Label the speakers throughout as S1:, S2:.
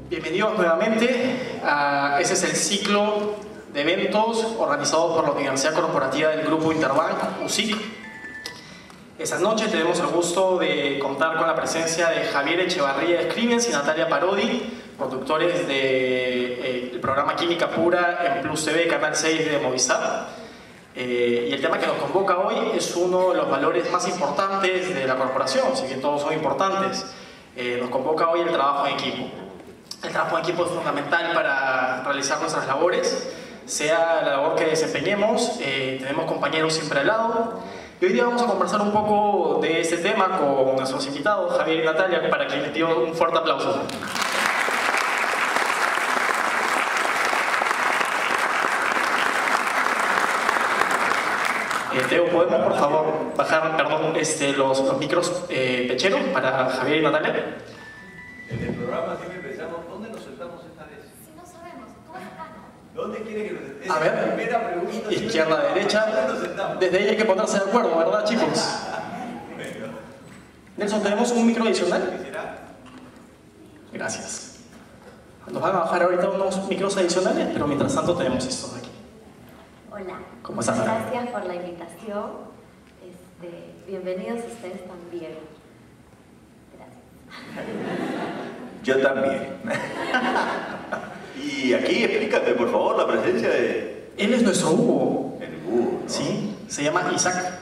S1: Bienvenidos nuevamente. Ese es el ciclo de eventos organizado por la Universidad Corporativa del Grupo Interbank, USIC. Esta noche tenemos el gusto de contar con la presencia de Javier Echevarría Escribens y Natalia Parodi, conductores del programa Química Pura en Plus TV, Canal 6 de Movistar. Y el tema que nos convoca hoy es uno de los valores más importantes de la corporación, si bien todos son importantes. Nos convoca hoy el trabajo en equipo. El trabajo en equipo es fundamental para realizar nuestras labores, sea la labor que desempeñemos. Tenemos compañeros siempre al lado. Y hoy día vamos a conversar un poco de este tema con nuestros invitados, Javier y Natalia, para que les pido un fuerte aplauso. Teo, ¿podemos por favor bajar, los micros pecheros para Javier y Natalia?
S2: En el programa siempre pensamos, ¿dónde nos sentamos esta vez?
S3: Si no sabemos, ¿cómo es acá?
S2: ¿Dónde quiere que nos sentemos?
S1: A ver,
S2: la primera pregunta.
S1: izquierda, derecha.
S2: ¿Dónde nos sentamos?
S1: Desde ahí hay que ponerse de acuerdo, ¿verdad, chicos?
S2: Bueno.
S1: Nelson, ¿tenemos un micro adicional?
S2: ¿Qué será?
S1: Gracias. Nos van a bajar ahorita unos micros adicionales, pero mientras tanto tenemos estos de aquí.
S3: Hola.
S1: ¿Cómo estás,
S3: Gracias por la invitación. Bienvenidos ustedes también.
S2: Yo también. Y aquí explícate, por favor, la presencia de...
S1: Él es nuestro búho.
S2: El búho, ¿no?
S1: Sí, se llama Isaac.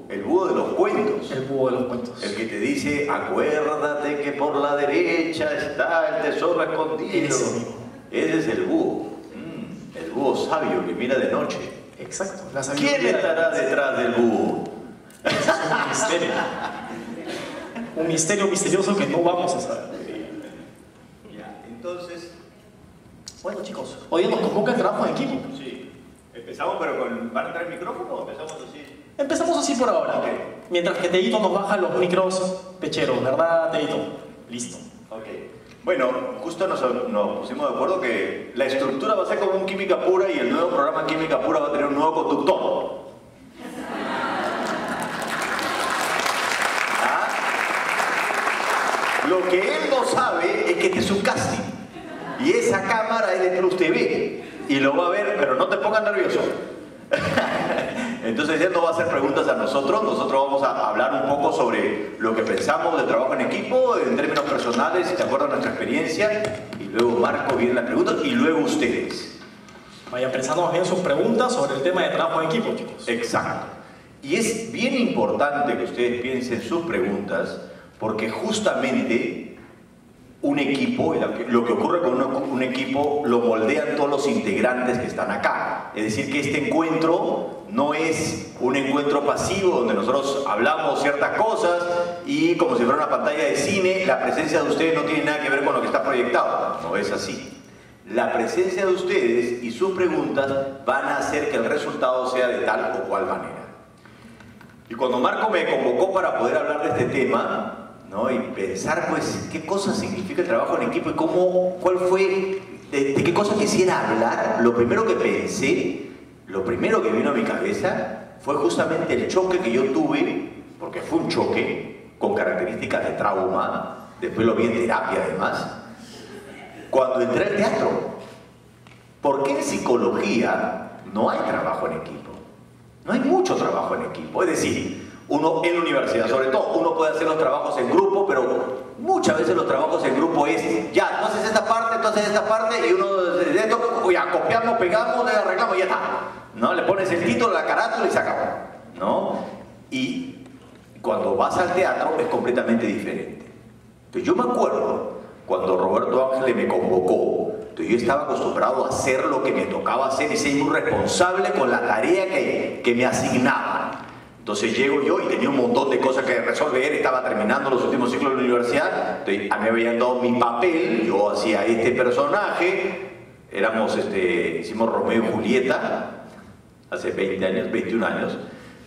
S2: El búho de los cuentos.
S1: El búho de los cuentos.
S2: El que te dice, acuérdate que por la derecha está el tesoro escondido.
S1: Ese mismo.
S2: Ese es el búho. El búho sabio que mira de noche.
S1: Exacto.
S2: ¿Quién estará detrás del búho?
S1: Ese es un misterio. Un misterio misterioso que no vamos a saber.
S2: Ya, entonces...
S1: Bueno, chicos, hoy día nos convoca el trabajo en equipo.
S2: Sí. Empezamos, pero con... ¿Van a entrar el micrófono o empezamos así?
S1: Empezamos así por ahora.
S2: Ok.
S1: Mientras que Teito nos baja los micros pecheros, ¿verdad, Teito? Listo.
S2: Ok. Bueno, justo nos pusimos de acuerdo que la estructura va a ser como un Química Pura y el nuevo programa Química Pura va a tener un nuevo conductor. Lo que él no sabe es que este es un casting. Y esa cámara es de Plus TV. Y lo va a ver, pero no te pongas nervioso. Entonces él no va a hacer preguntas a nosotros. Nosotros vamos a hablar un poco sobre lo que pensamos del trabajo en equipo, en términos personales, de acuerdo a nuestra experiencia. Y luego Marco viene las preguntas y luego ustedes.
S1: Vayan pensando más bien sus preguntas sobre el tema de trabajo en equipo, chicos.
S2: Exacto. Y es bien importante que ustedes piensen sus preguntas, porque justamente un equipo, lo que ocurre con un equipo, lo moldean todos los integrantes que están acá. Es decir, que este encuentro no es un encuentro pasivo donde nosotros hablamos ciertas cosas y como si fuera una pantalla de cine, la presencia de ustedes no tiene nada que ver con lo que está proyectado. No es así. La presencia de ustedes y sus preguntas van a hacer que el resultado sea de tal o cual manera. Y cuando Marco me convocó para poder hablar de este tema, ¿no? Y pensar, pues, qué cosa significa el trabajo en equipo y cuál fue, de qué cosa quisiera hablar, lo primero que pensé, lo primero que vino a mi cabeza fue justamente el choque que yo tuve, porque fue un choque con características de trauma, después lo vi en terapia además, cuando entré al teatro. ¿Por qué en psicología no hay trabajo en equipo? No hay mucho trabajo en equipo, es decir, uno en la universidad, sobre todo, uno puede hacer los trabajos en grupo, pero muchas veces los trabajos en grupo es, ya, entonces esta parte, y uno de esto, ya, copiamos, pegamos, le arreglamos y ya está, ¿no? Le pones el título, la carátula y se acabó, ¿no? Y cuando vas al teatro es completamente diferente. Entonces yo me acuerdo, cuando Roberto Ángeles me convocó, entonces yo estaba acostumbrado a hacer lo que me tocaba hacer y ser muy responsable con la tarea que me asignaban. Entonces llego yo y tenía un montón de cosas que resolver, estaba terminando los últimos ciclos de la universidad, entonces a mí me habían dado mi papel, yo hacía este personaje, hicimos Romeo y Julieta, hace 20 años, 21 años,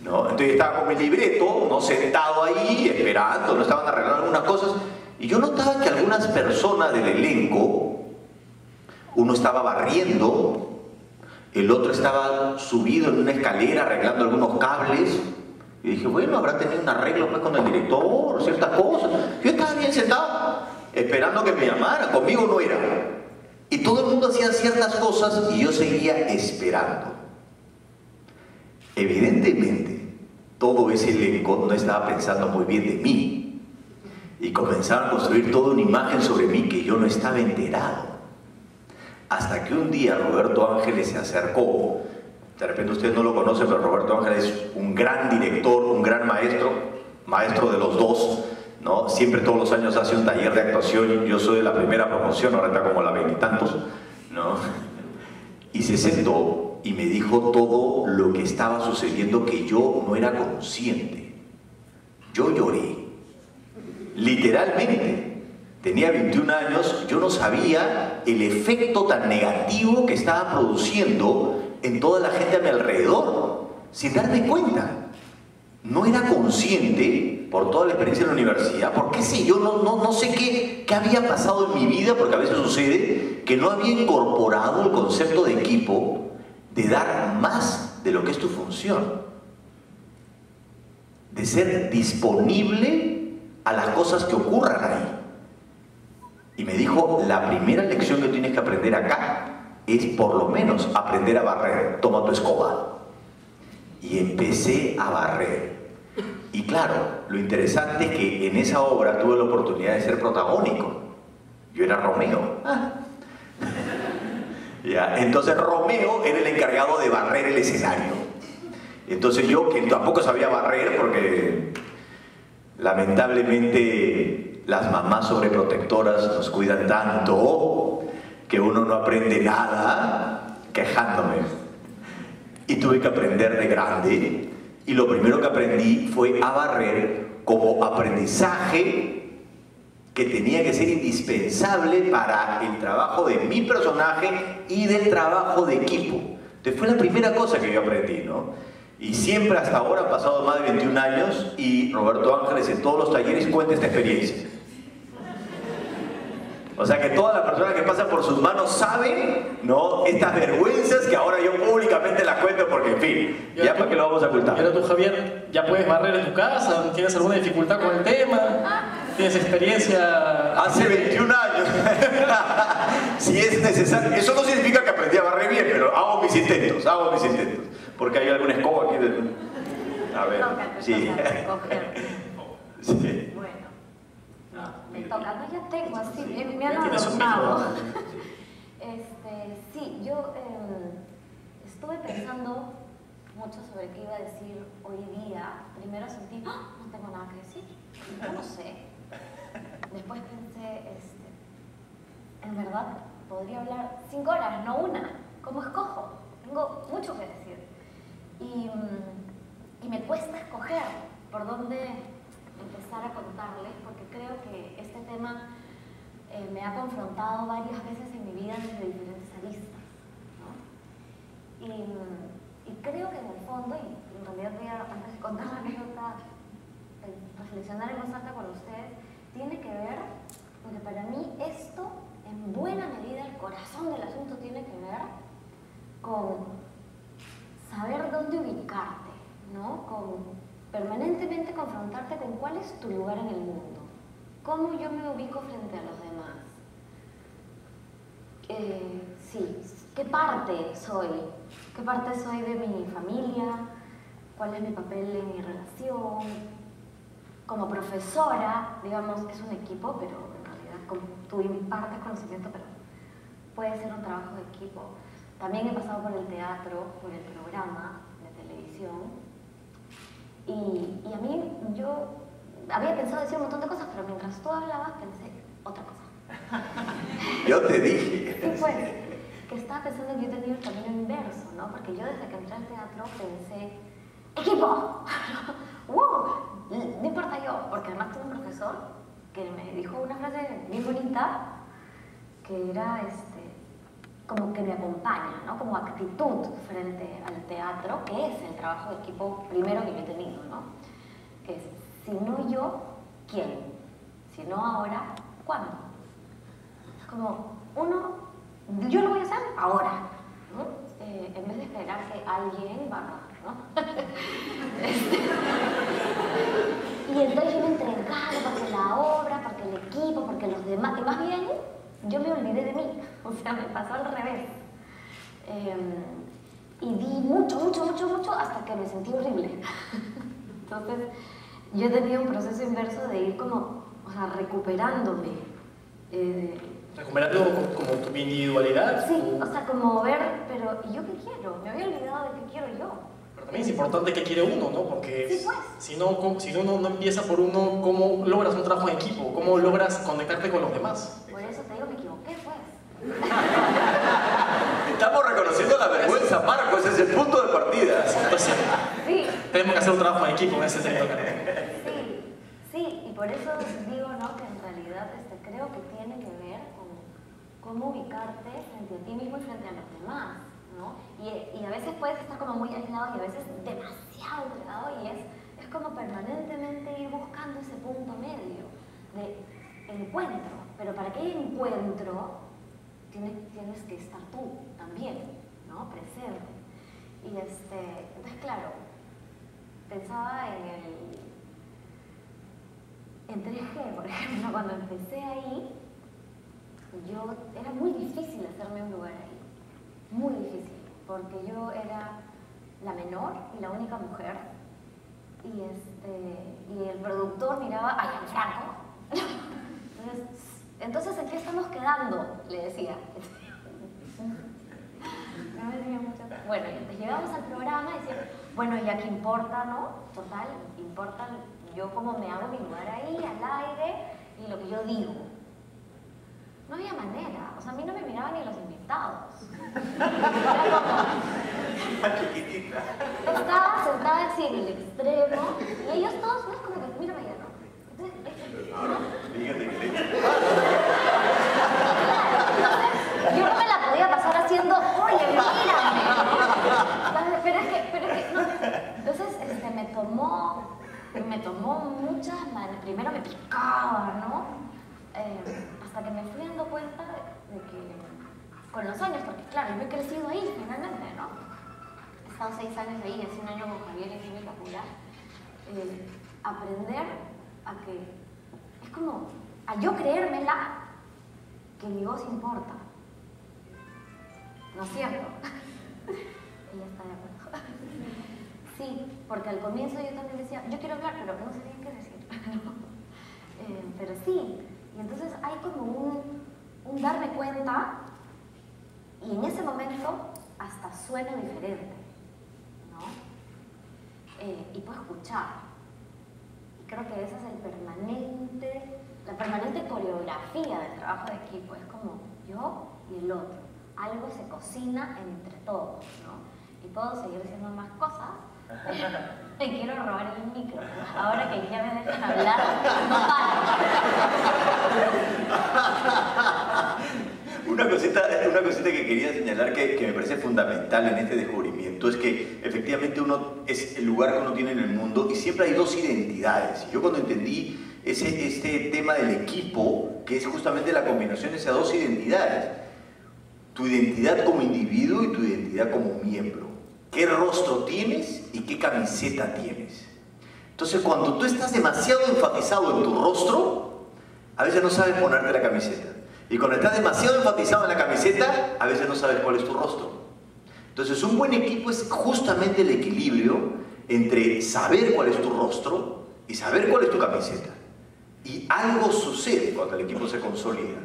S2: ¿no? Entonces estaba con mi libreto, ¿no? Sentado ahí, esperando, no estaban arreglando algunas cosas, y yo notaba que algunas personas del elenco, uno estaba barriendo, el otro estaba subido en una escalera arreglando algunos cables, y dije, bueno, habrá tenido un arreglo pues, con el director, ciertas cosas. Yo estaba bien sentado, esperando que me llamaran, conmigo no era. Y todo el mundo hacía ciertas cosas y yo seguía esperando. Evidentemente, todo ese elenco no estaba pensando muy bien de mí. Y comenzaron a construir toda una imagen sobre mí que yo no estaba enterado. Hasta que un día Roberto Ángeles se acercó. De repente ustedes no lo conocen, pero Roberto Ángeles es un gran director, un gran maestro, maestro de los dos, ¿no? Siempre todos los años hace un taller de actuación. Yo soy de la primera promoción, ahora está como la veintitantos, ¿no? Y se sentó y me dijo todo lo que estaba sucediendo que yo no era consciente. Yo lloré, literalmente. Tenía 21 años, yo no sabía el efecto tan negativo que estaba produciendo en toda la gente a mi alrededor, sin darme cuenta. No era consciente, por toda la experiencia en la universidad, por qué sé yo, no sé qué había pasado en mi vida, porque a veces sucede que no había incorporado el concepto de equipo, de dar más de lo que es tu función, de ser disponible a las cosas que ocurran ahí. Y me dijo, la primera lección que tienes que aprender acá es por lo menos aprender a barrer. Toma tu escoba. Y empecé a barrer. Y claro, lo interesante es que en esa obra tuve la oportunidad de ser protagónico. Yo era Romeo. Ya, entonces Romeo era el encargado de barrer el escenario. Entonces yo, que tampoco sabía barrer porque lamentablemente las mamás sobreprotectoras nos cuidan tanto que uno no aprende nada quejándome. Y tuve que aprender de grande. Y lo primero que aprendí fue a barrer como aprendizaje que tenía que ser indispensable para el trabajo de mi personaje y del trabajo de equipo. Entonces fue la primera cosa que yo aprendí, ¿no? Y siempre hasta ahora, han pasado más de 21 años, y Roberto Ángeles en todos los talleres cuenta esta experiencia. O sea que todas las personas que pasan por sus manos saben, ¿no?, estas vergüenzas que ahora yo públicamente las cuento porque, en fin, ya para qué lo vamos a ocultar.
S1: Pero tú, Javier, ¿ya puedes barrer en tu casa? ¿Tienes alguna dificultad con el tema? ¿Tienes experiencia?
S2: Hace 21 años. Si es necesario. Eso no significa que aprendí a barrer bien, pero hago mis intentos, Porque hay alguna escoba aquí. A ver, sí. Sí.
S3: Bueno, me toca. No, ya tengo así, me han
S1: Tienes un
S3: adornado.
S1: micro.
S3: Sí, yo estuve pensando mucho sobre qué iba a decir hoy día. Primero sentí, ¡ah! No tengo nada que decir, yo no sé. Después pensé, en verdad, podría hablar 5 horas, no una. ¿Cómo escojo? Tengo mucho que decir. Y me cuesta escoger por dónde empezar a contarles, porque creo que este tema me ha confrontado varias veces en mi vida desde diferentes aristas, ¿no? Y creo que en el fondo, y en realidad voy a, antes de contar la anécdota, reflexionar en voz alta con ustedes, tiene que ver, porque para mí esto, en buena medida, el corazón del asunto tiene que ver con saber dónde ubicarte, ¿no? Con permanentemente confrontarte con cuál es tu lugar en el mundo, cómo yo me ubico frente a los demás. Sí, ¿qué parte soy? ¿Qué parte soy de mi familia? ¿Cuál es mi papel en mi relación? Como profesora, digamos, es un equipo, pero en realidad tú impartes conocimiento, pero puede ser un trabajo de equipo. También he pasado por el teatro, por el programa de televisión. Y a mí, yo había pensado decir un montón de cosas, pero mientras tú hablabas pensé otra cosa.
S2: Yo te dije.
S3: Sí, pues, que estaba pensando que yo tenía el camino inverso, ¿no? Porque yo desde que entré al teatro pensé, ¡equipo! ¡Wow! No importa yo, porque además tuve un profesor que me dijo una frase bien bonita, que era, como que me acompaña, ¿no? Como actitud frente al teatro, que es el trabajo de equipo primero que yo he tenido, ¿no? Que es, si no yo, ¿quién? Si no ahora, ¿cuándo? Es como, yo lo voy a hacer ahora, ¿no? En vez de esperar que alguien va, ¿no? Y entonces yo me entregaba porque la obra, porque el equipo, porque los demás, y más bien yo me olvidé de mí, o sea, me pasó al revés. Y di mucho hasta que me sentí horrible. Entonces, yo he tenido un proceso inverso de ir como, o sea, recuperándome.
S1: ¿Recuperando como tu individualidad?
S3: Sí, o sea, como ver, pero ¿y yo qué quiero? Me había olvidado de qué quiero yo.
S1: Pero también es importante qué quiere uno, ¿no? Porque
S3: sí, pues.
S1: si uno no empieza por uno, ¿cómo logras un trabajo en equipo? ¿Cómo logras conectarte con los demás?
S3: Por eso te digo, me equivoqué, pues.
S2: Estamos reconociendo la vergüenza, Marco, ese es el punto de partida.
S1: Entonces,
S3: sí.
S1: Tenemos que hacer un trabajo en equipo en ese sentido.
S3: Sí, y por eso digo, ¿no? Que en realidad creo que tiene que ver con cómo ubicarte frente a ti mismo y frente a los demás, ¿no? Y a veces puedes estar como muy aislado y a veces demasiado aislado y es como permanentemente ir buscando ese punto medio de encuentro. Pero para que haya encuentro, tienes que estar tú también, ¿no? Presente. Y entonces, claro, pensaba en 3G, por ejemplo, cuando empecé ahí, era muy difícil hacerme un lugar ahí, muy difícil, porque yo era la menor y la única mujer, y el productor miraba, ¡ay, el Franco! Entonces, ¿en qué estamos quedando? Le decía. No me decía mucho. Bueno, entonces llegamos al programa y decía, bueno, ya que importa, ¿no? Total, importa yo cómo me hago mi lugar ahí, al aire, y lo que yo digo. No había manera, o sea, a mí no me miraban ni los invitados. Estaba sentada así en el extremo, y ellos todos, no, como que, mira, vaya, ¿no? Yo no me la podía pasar haciendo, oye, mírame, ¿no? Pero es que, no. Entonces, me tomó muchas maneras. Primero me picaba, ¿no? Hasta que me fui dando cuenta de que, con los años, porque claro, yo he crecido ahí, finalmente, ¿no? He estado 6 años ahí, hace un año con Javier en Química Pura. Aprender a que, es como, a yo creérmela, que mi voz importa. ¿No es cierto? Ella está de acuerdo. Sí, porque al comienzo yo también decía, yo quiero hablar, pero no sabía qué decir. Pero sí, y entonces hay como un darme cuenta, y en ese momento hasta sueno diferente, ¿no? Y puedo escuchar. Y creo que esa es la permanente coreografía del trabajo de equipo. Es como yo y el otro. Algo se cocina entre todos, ¿no? Y puedo seguir diciendo más cosas. Te quiero robar el micro. Ahora que ya me dejan hablar, no paro.
S2: Una cosita que quería señalar que me parece fundamental en este descubrimiento es que efectivamente uno es el lugar que uno tiene en el mundo y siempre hay 2 identidades. Y yo cuando entendí este tema del equipo, que es justamente la combinación de esas 2 identidades, tu identidad como individuo y tu identidad como miembro. ¿Qué rostro tienes y qué camiseta tienes? Entonces, cuando tú estás demasiado enfatizado en tu rostro, a veces no sabes ponerte la camiseta. Y cuando estás demasiado enfatizado en la camiseta, a veces no sabes cuál es tu rostro. Entonces, un buen equipo es justamente el equilibrio entre saber cuál es tu rostro y saber cuál es tu camiseta. Y algo sucede cuando el equipo se consolida,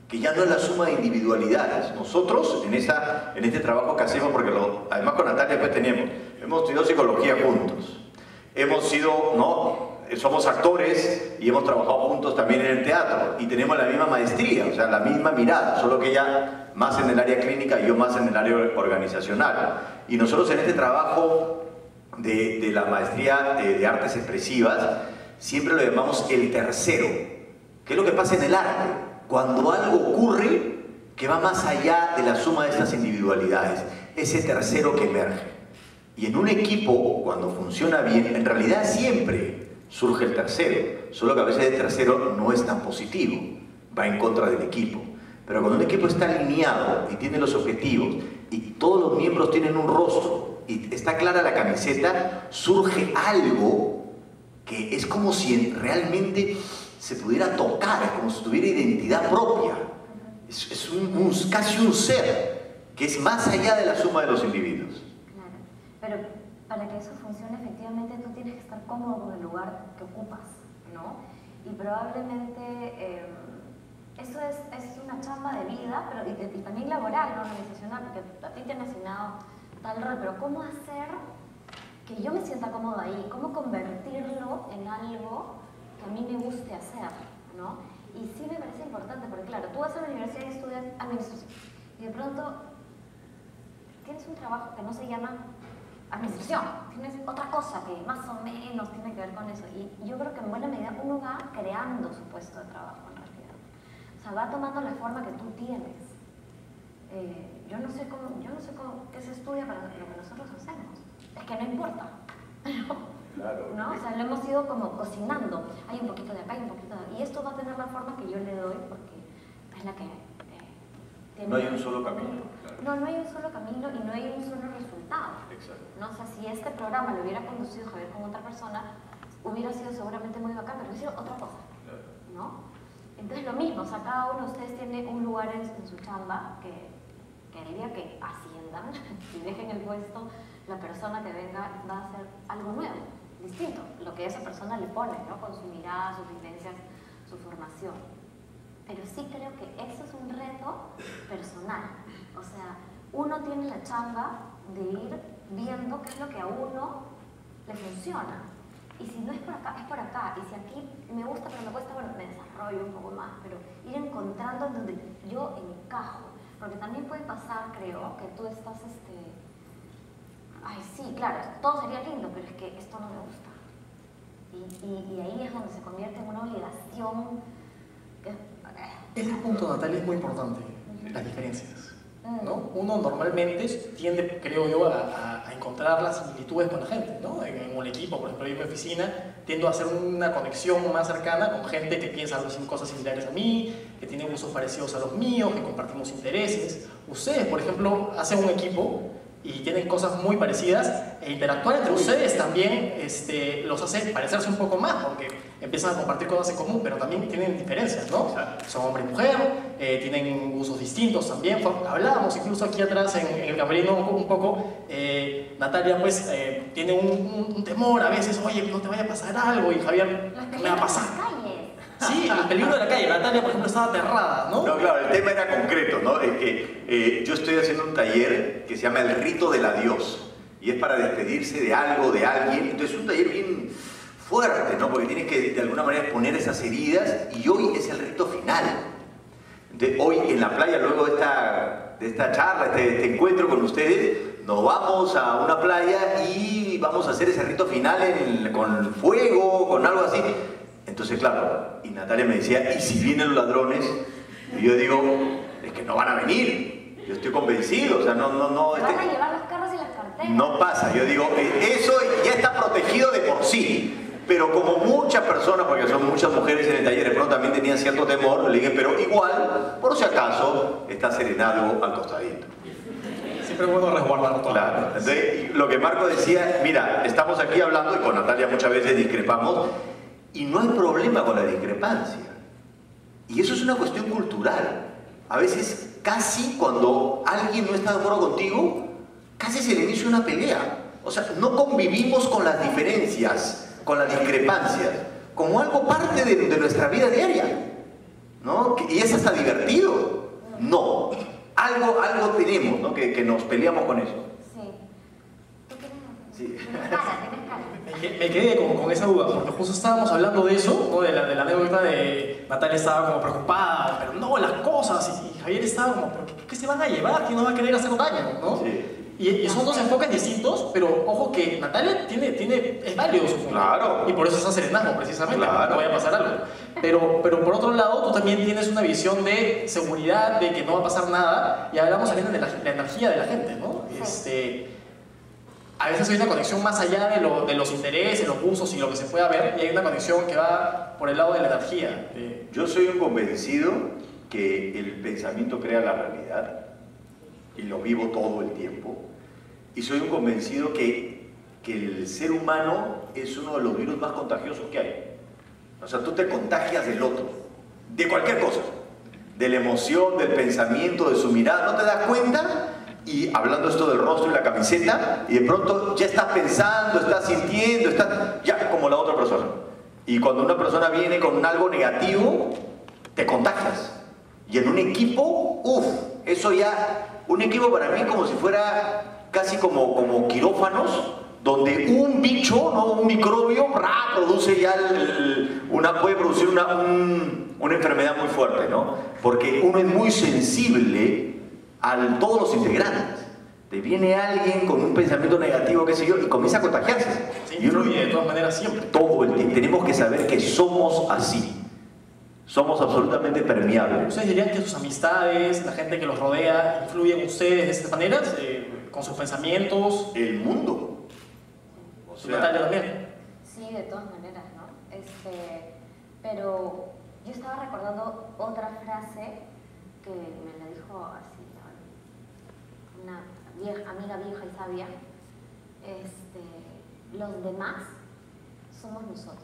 S2: que ya no es la suma de individualidades. Nosotros, en este trabajo que hacemos, porque además con Natalia pues hemos estudiado psicología juntos, somos actores y hemos trabajado juntos también en el teatro y tenemos la misma maestría, o sea, la misma mirada, solo que ella más en el área clínica y yo más en el área organizacional. Y nosotros en este trabajo de la maestría de artes expresivas siempre lo llamamos el tercero. ¿Qué es lo que pasa en el arte? Cuando algo ocurre que va más allá de la suma de estas individualidades, ese tercero que emerge. Y en un equipo, cuando funciona bien, en realidad siempre surge el tercero, solo que a veces el tercero no es tan positivo, va en contra del equipo. Pero cuando un equipo está alineado y tiene los objetivos y todos los miembros tienen un rostro y está clara la camiseta, surge algo que es como si realmente se pudiera tocar, es como si tuviera identidad propia. Es casi un ser que es más allá de la suma de los individuos.
S3: Claro, pero para que eso funcione efectivamente tú tienes que estar cómodo con el lugar que ocupas, ¿no? Y probablemente eso es una chamba de vida, pero y también laboral, no organizacional, porque a ti te han asignado tal rol, pero ¿cómo hacer que yo me sienta cómodo ahí? ¿Cómo convertirlo en algo que a mí me guste hacer, ¿no? Y sí me parece importante, porque claro, tú vas a la universidad y estudias administración, y de pronto tienes un trabajo que no se llama administración, tienes otra cosa que más o menos tiene que ver con eso, y yo creo que en buena medida uno va creando su puesto de trabajo en realidad, o sea, va tomando la forma que tú tienes. Yo no sé qué se estudia para lo que nosotros hacemos, es que no importa,
S2: Claro.
S3: ¿no? O sea, lo hemos ido como cocinando, hay un poquito de acá, hay un poquito de acá, y esto va a tener la forma que yo le doy porque es la que tiene.
S2: No hay un solo camino. Claro.
S3: No hay un solo camino y no hay un solo resultado.
S2: Exacto.
S3: ¿No? O sea, si este programa lo hubiera conducido Javier con otra persona, hubiera sido seguramente muy bacán, pero hubiera sido otra cosa, ¿no? Entonces lo mismo, o sea, cada uno de ustedes tiene un lugar en su chamba que el día que asciendan y dejen el puesto, la persona que venga va a hacer algo nuevo, distinto, lo que esa persona le pone, ¿no? Con su mirada, sus vivencias, su formación. Pero sí creo que eso es un reto personal, o sea, uno tiene la chamba de ir viendo qué es lo que a uno le funciona. Y si no es por acá, es por acá. Y si aquí me gusta pero me cuesta, bueno, me desarrollo un poco más. Pero ir encontrando donde yo encajo. Porque también puede pasar, creo, que tú estás, ay, sí, claro, todo sería lindo, pero es que esto no me gusta. Y ahí es donde se convierte en una obligación.
S1: Ese punto, Natalia, es muy importante, las diferencias, ¿no? Uno normalmente tiende, creo yo, a encontrar las similitudes con la gente, ¿no? En un equipo, por ejemplo, yo en mi oficina tiendo a hacer una conexión más cercana con gente que piensa cosas similares a mí, que tiene gustos parecidos a los míos, que compartimos intereses. Ustedes, por ejemplo, hacen un equipo y tienen cosas muy parecidas, e interactuar entre ustedes también los hace parecerse un poco más, porque empiezan a compartir cosas en común, pero también tienen diferencias, ¿no?
S2: Exacto.
S1: Son hombre y mujer, tienen gustos distintos también. Hablábamos incluso aquí atrás en el camerino un poco, Natalia pues tiene un temor a veces, oye, no te vaya a pasar algo, y Javier, ¿qué me va a pasar? Sí, el peligro de la calle. Natalia, por ejemplo, estaba aterrada, ¿no?
S2: No, claro, el tema era concreto, ¿no? Es que yo estoy haciendo un taller que se llama El Rito del Adiós, y es para despedirse de algo, de alguien. Entonces es un taller bien fuerte, ¿no? Porque tienes que de alguna manera exponer esas heridas, y hoy es el rito final. Entonces, hoy en la playa, luego de esta charla, este encuentro con ustedes, nos vamos a una playa y vamos a hacer ese rito final con fuego, con algo así. Entonces, claro, y Natalia me decía, ¿y si vienen los ladrones? Y yo digo, es que no van a venir. Yo estoy convencido, o sea, no.
S3: Van a llevar los carros y las carteras.
S2: No pasa, yo digo, eso ya está protegido de por sí. Pero como muchas personas, porque son muchas mujeres en el taller, de pronto también tenían cierto temor, le dije, pero igual, por si acaso, está serenado al costadito.
S1: Siempre es bueno resguardar todo.
S2: Claro, entonces, lo que Marco decía, mira, estamos aquí hablando, y con Natalia muchas veces discrepamos, y no hay problema con la discrepancia. Y eso es una cuestión cultural. A veces, casi cuando alguien no está de acuerdo contigo, casi se le inicia una pelea. O sea, no convivimos con las diferencias, con las discrepancias, como algo parte de nuestra vida diaria, ¿no? Y es hasta divertido. No, algo tenemos, ¿no? Que nos peleamos con eso.
S3: Sí.
S2: Sí.
S3: Tienes cara.
S1: Me quedé con esa duda, porque justo estábamos hablando de eso, ¿no? de la anécdota de Natalia estaba como preocupada, pero no, las cosas, y Javier estaba como, ¿pero qué se van a llevar? ¿Quién nos va a querer hacer daño? ¿no?
S2: Sí.
S1: Y son dos enfoques distintos, pero ojo que Natalia es válido su punto.
S2: Claro.
S1: Y por eso es serenazgo, precisamente,
S2: Claro.
S1: no vaya a pasar algo. Pero por otro lado, tú también tienes una visión de seguridad, de que no va a pasar nada, y hablamos también de la energía de la gente, ¿no? A veces hay una conexión más allá de los intereses, los gustos y lo que se pueda ver, y hay una conexión que va por el lado de la energía.
S2: Yo soy un convencido que el pensamiento crea la realidad, y lo vivo todo el tiempo, y soy un convencido que el ser humano es uno de los virus más contagiosos que hay. O sea, tú te contagias del otro, de cualquier cosa, de la emoción, del pensamiento, de su mirada, no te das cuenta, y hablando esto del rostro y la camiseta, y de pronto ya estás pensando, estás sintiendo, estás ya como la otra persona. Y cuando una persona viene con algo negativo, te contagias. Y en un equipo, eso ya, un equipo para mí es como si fuera casi como quirófanos, donde un bicho, ¿no? Un microbio, produce ya puede producir una enfermedad muy fuerte, ¿no? Porque uno es muy sensible a todos los integrantes. Te viene alguien con un pensamiento negativo, qué sé yo, y comienza a contagiarse.
S1: Sí, y uno de todas maneras siempre.
S2: Todo el tiempo. Tenemos que saber que somos así. Somos absolutamente permeables.
S1: ¿Ustedes dirían que sus amistades, la gente que los rodea, influyen en ustedes de estas maneras? ¿Con sus pensamientos?
S2: El mundo. O
S1: ¿Su Natalia también?
S3: Sí, de todas maneras, ¿no? Pero yo estaba recordando otra frase que me la dijo así una amiga vieja y sabia. Los demás somos nosotros.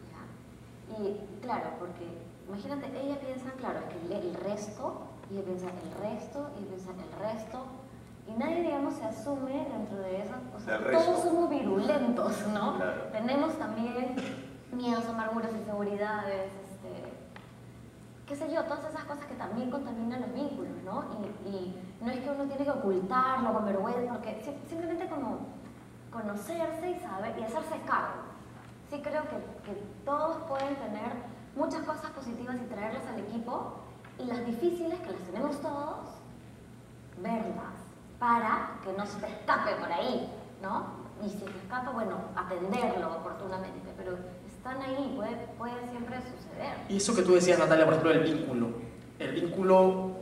S3: ¿Ya? Y claro, porque imagínate, ella piensa, claro, es que el resto, y ella piensa el resto, y piensa el resto, y nadie, digamos, se asume dentro de eso. O sea, todos somos virulentos, ¿no?
S2: Claro.
S3: Tenemos también miedos, amarguras, inseguridades, qué sé yo, todas esas cosas que también contaminan los vínculos, ¿no? Y no es que uno tiene que ocultarlo con vergüenza, porque simplemente como conocerse y saber y hacerse cargo. Sí creo que todos pueden tener muchas cosas positivas y traerlas al equipo, y las difíciles, que las tenemos todos, verlas para que no se te escape por ahí, ¿no? Y si te escapa, bueno, atenderlo oportunamente, pero están ahí, puede siempre suceder.
S1: Y eso que tú decías, Natalia, por ejemplo, el vínculo. El vínculo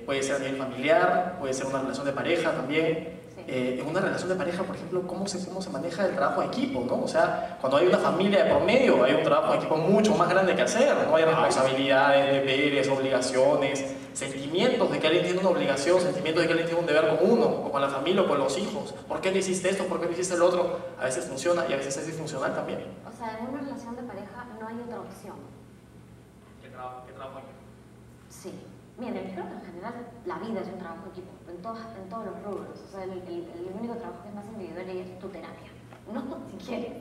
S1: puede ser a nivel familiar, puede ser una relación de pareja también.
S3: Sí.
S1: En una relación de pareja, por ejemplo, ¿cómo se maneja el trabajo de equipo, ¿no? O sea, cuando hay una familia de por medio, hay un trabajo de equipo mucho más grande que hacer, ¿no? Hay responsabilidades, deberes, obligaciones, sentimientos de que alguien tiene una obligación, sentimientos de que alguien tiene un deber con uno, o con la familia, o con los hijos. ¿Por qué no hiciste esto? ¿Por qué no hiciste el otro? A veces funciona y a veces es disfuncional también.
S3: O sea, en una relación de pareja no hay otra opción.
S1: ¿Qué trabajo hay?
S3: Sí. Miren, creo que en general la vida es un trabajo de equipo, en todos los rubros. O sea, el único trabajo que es más individual es tu terapia, ¿no? Si quieres.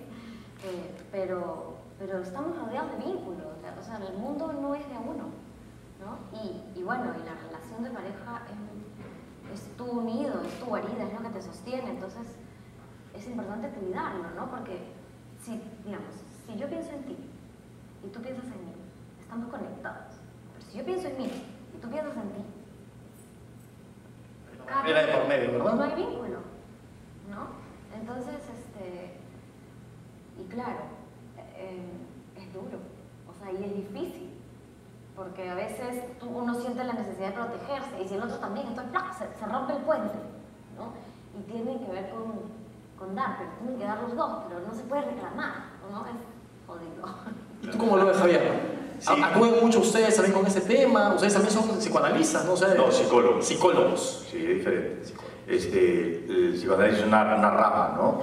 S3: Pero estamos rodeados de vínculos. O sea, el mundo no es de uno, ¿no? Y bueno, y la relación de pareja es tu unido, es tu guarida, es lo que te sostiene. Entonces, es importante cuidarlo, ¿no? Porque si yo pienso en ti y tú piensas en mí, estamos conectados. Pero si yo pienso en mí y tú piensas en ti,
S1: Era de por medio, ¿verdad?
S3: no hay vínculo, ¿no? Entonces, y claro, es duro, o sea, y es difícil, porque a veces uno siente la necesidad de protegerse, y si el otro también, entonces se rompe el puente, ¿no? Y tiene que ver con dar, pero tienen que dar los dos, pero no se puede reclamar, ¿no? Es jodido.
S1: ¿Y tú cómo lo ves, Javier?
S2: Sí.
S1: ¿Acuden mucho ustedes también con ese tema? ¿Ustedes también son psicoanalistas, no? O sea,
S2: No, psicólogos.
S1: Psicólogos.
S2: Sí, es diferente. El psicoanálisis es una rama, ¿no?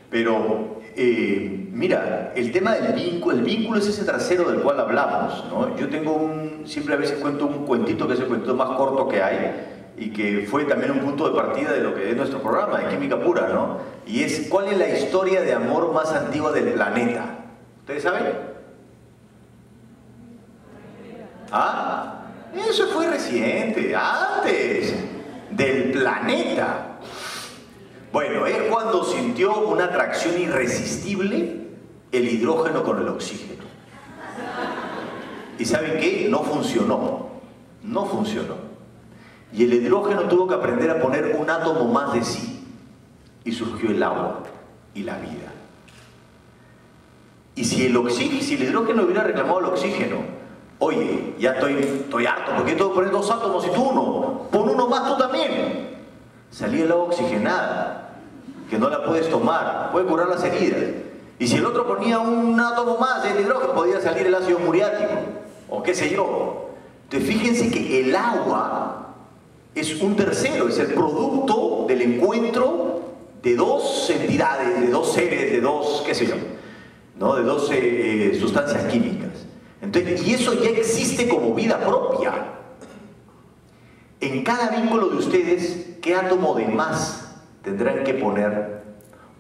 S2: Pero, mira, el tema del vínculo, el vínculo es ese trasero del cual hablamos, ¿no? Yo tengo siempre a veces cuento un cuentito que es el cuentito más corto que hay, y que fue también un punto de partida de lo que es nuestro programa de Química Pura, ¿no? Y es, ¿cuál es la historia de amor más antigua del planeta? ¿Ustedes saben? Ah, eso fue reciente, antes del planeta. Bueno, es cuando sintió una atracción irresistible el hidrógeno con el oxígeno. ¿Y saben qué? No funcionó. No funcionó. Y el hidrógeno tuvo que aprender a poner un átomo más de sí. Y surgió el agua y la vida. Y si el hidrógeno hubiera reclamado el oxígeno, oye, ya estoy harto, ¿por qué tengo que poner 2 átomos y tú uno? Pon uno más tú también. Salía el agua oxigenada, que no la puedes tomar, puede curar las heridas. Y si el otro ponía un átomo más del hidrógeno, podía salir el ácido muriático, o qué sé yo. Entonces fíjense que el agua es un tercero, es el producto del encuentro de 2 entidades, de 2 seres, de 2, qué sé yo, ¿no? De 2 sustancias químicas. Entonces, y eso ya existe como vida propia. En cada vínculo de ustedes, ¿qué átomo de más tendrán que poner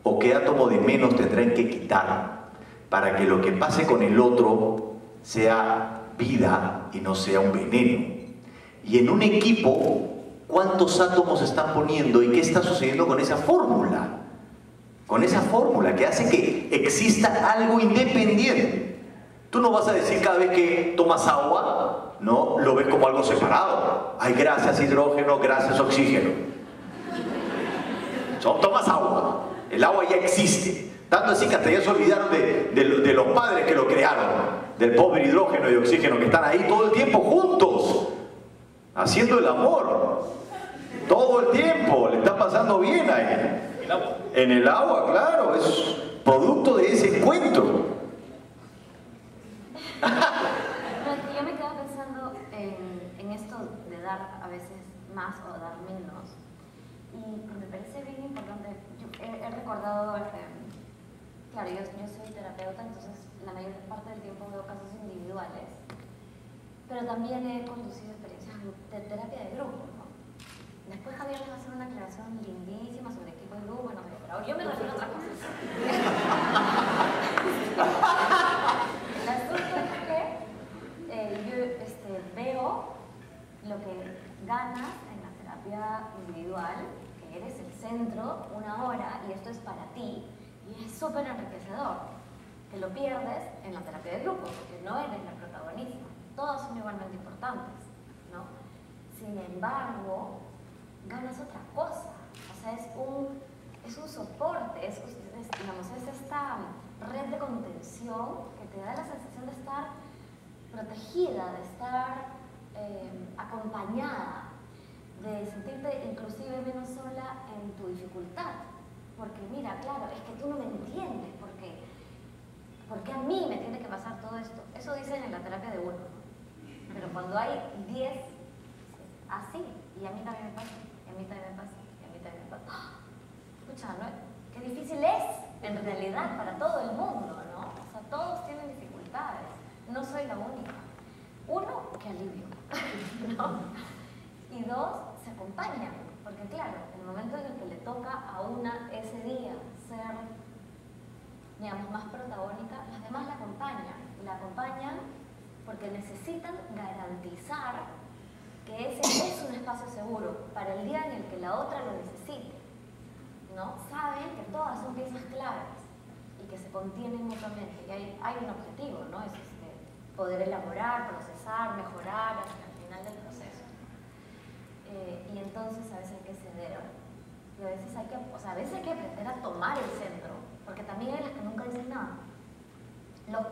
S2: o qué átomo de menos tendrán que quitar para que lo que pase con el otro sea vida y no sea un veneno? Y en un equipo, ¿cuántos átomos están poniendo y qué está sucediendo con esa fórmula? Con esa fórmula que hace que exista algo independiente. Tú no vas a decir cada vez que tomas agua, ¿no? Lo ves como algo separado. Hay gracias hidrógeno, gracias oxígeno. Tomas agua. El agua ya existe. Tanto así que hasta ya se olvidaron de los padres que lo crearon. Del pobre hidrógeno y oxígeno que están ahí todo el tiempo juntos. Haciendo el amor. Todo el tiempo. Le está pasando bien ahí. En el agua, claro. Es producto de ese encuentro.
S3: Yo me quedo pensando en esto de dar a veces más o dar menos, y me parece bien importante. Yo he recordado, claro, yo soy terapeuta, entonces la mayor parte del tiempo veo casos individuales, pero también he conducido experiencias de terapia de grupo, ¿no? Después Javier les va a hacer una aclaración lindísima sobre equipo de grupo, no sé, pero yo me refiero a otra cosa. El asunto es que yo veo lo que ganas en la terapia individual, que eres el centro, 1 hora, y esto es para ti, y es súper enriquecedor. Que lo pierdes en la terapia de grupo, porque no eres la protagonista. Todos son igualmente importantes, ¿no? Sin embargo, ganas otra cosa. O sea, es un soporte, digamos, es esta red de contención que te da la sensación de estar protegida, de estar acompañada, de sentirte inclusive menos sola en tu dificultad. Porque mira, claro, es que tú no me entiendes, porque a mí me tiene que pasar todo esto. Eso dicen en la terapia de uno, ¿no? Pero cuando hay 10, así, y a mí también me pasa, y a mí también me pasa, y a mí también me pasa. Escucha, ¿no? Qué difícil es, en realidad, para todo el mundo, ¿no? O sea, todos tienen dificultades, no soy la única. 1, qué alivio, ¿no? Y 2, se acompañan, porque claro, en el momento en el que le toca a una ese día ser, digamos, más protagónica, las demás la acompañan porque necesitan garantizar que ese es un espacio seguro para el día en el que la otra lo necesite, ¿no? Saben que todas son piezas claves y que se contienen mutuamente, y hay un objetivo, ¿no? Es poder elaborar, procesar, mejorar hasta el final del proceso. Y entonces a veces hay que ceder, y a veces hay que aprender a tomar el centro, porque también hay las que nunca dicen nada, ¿no?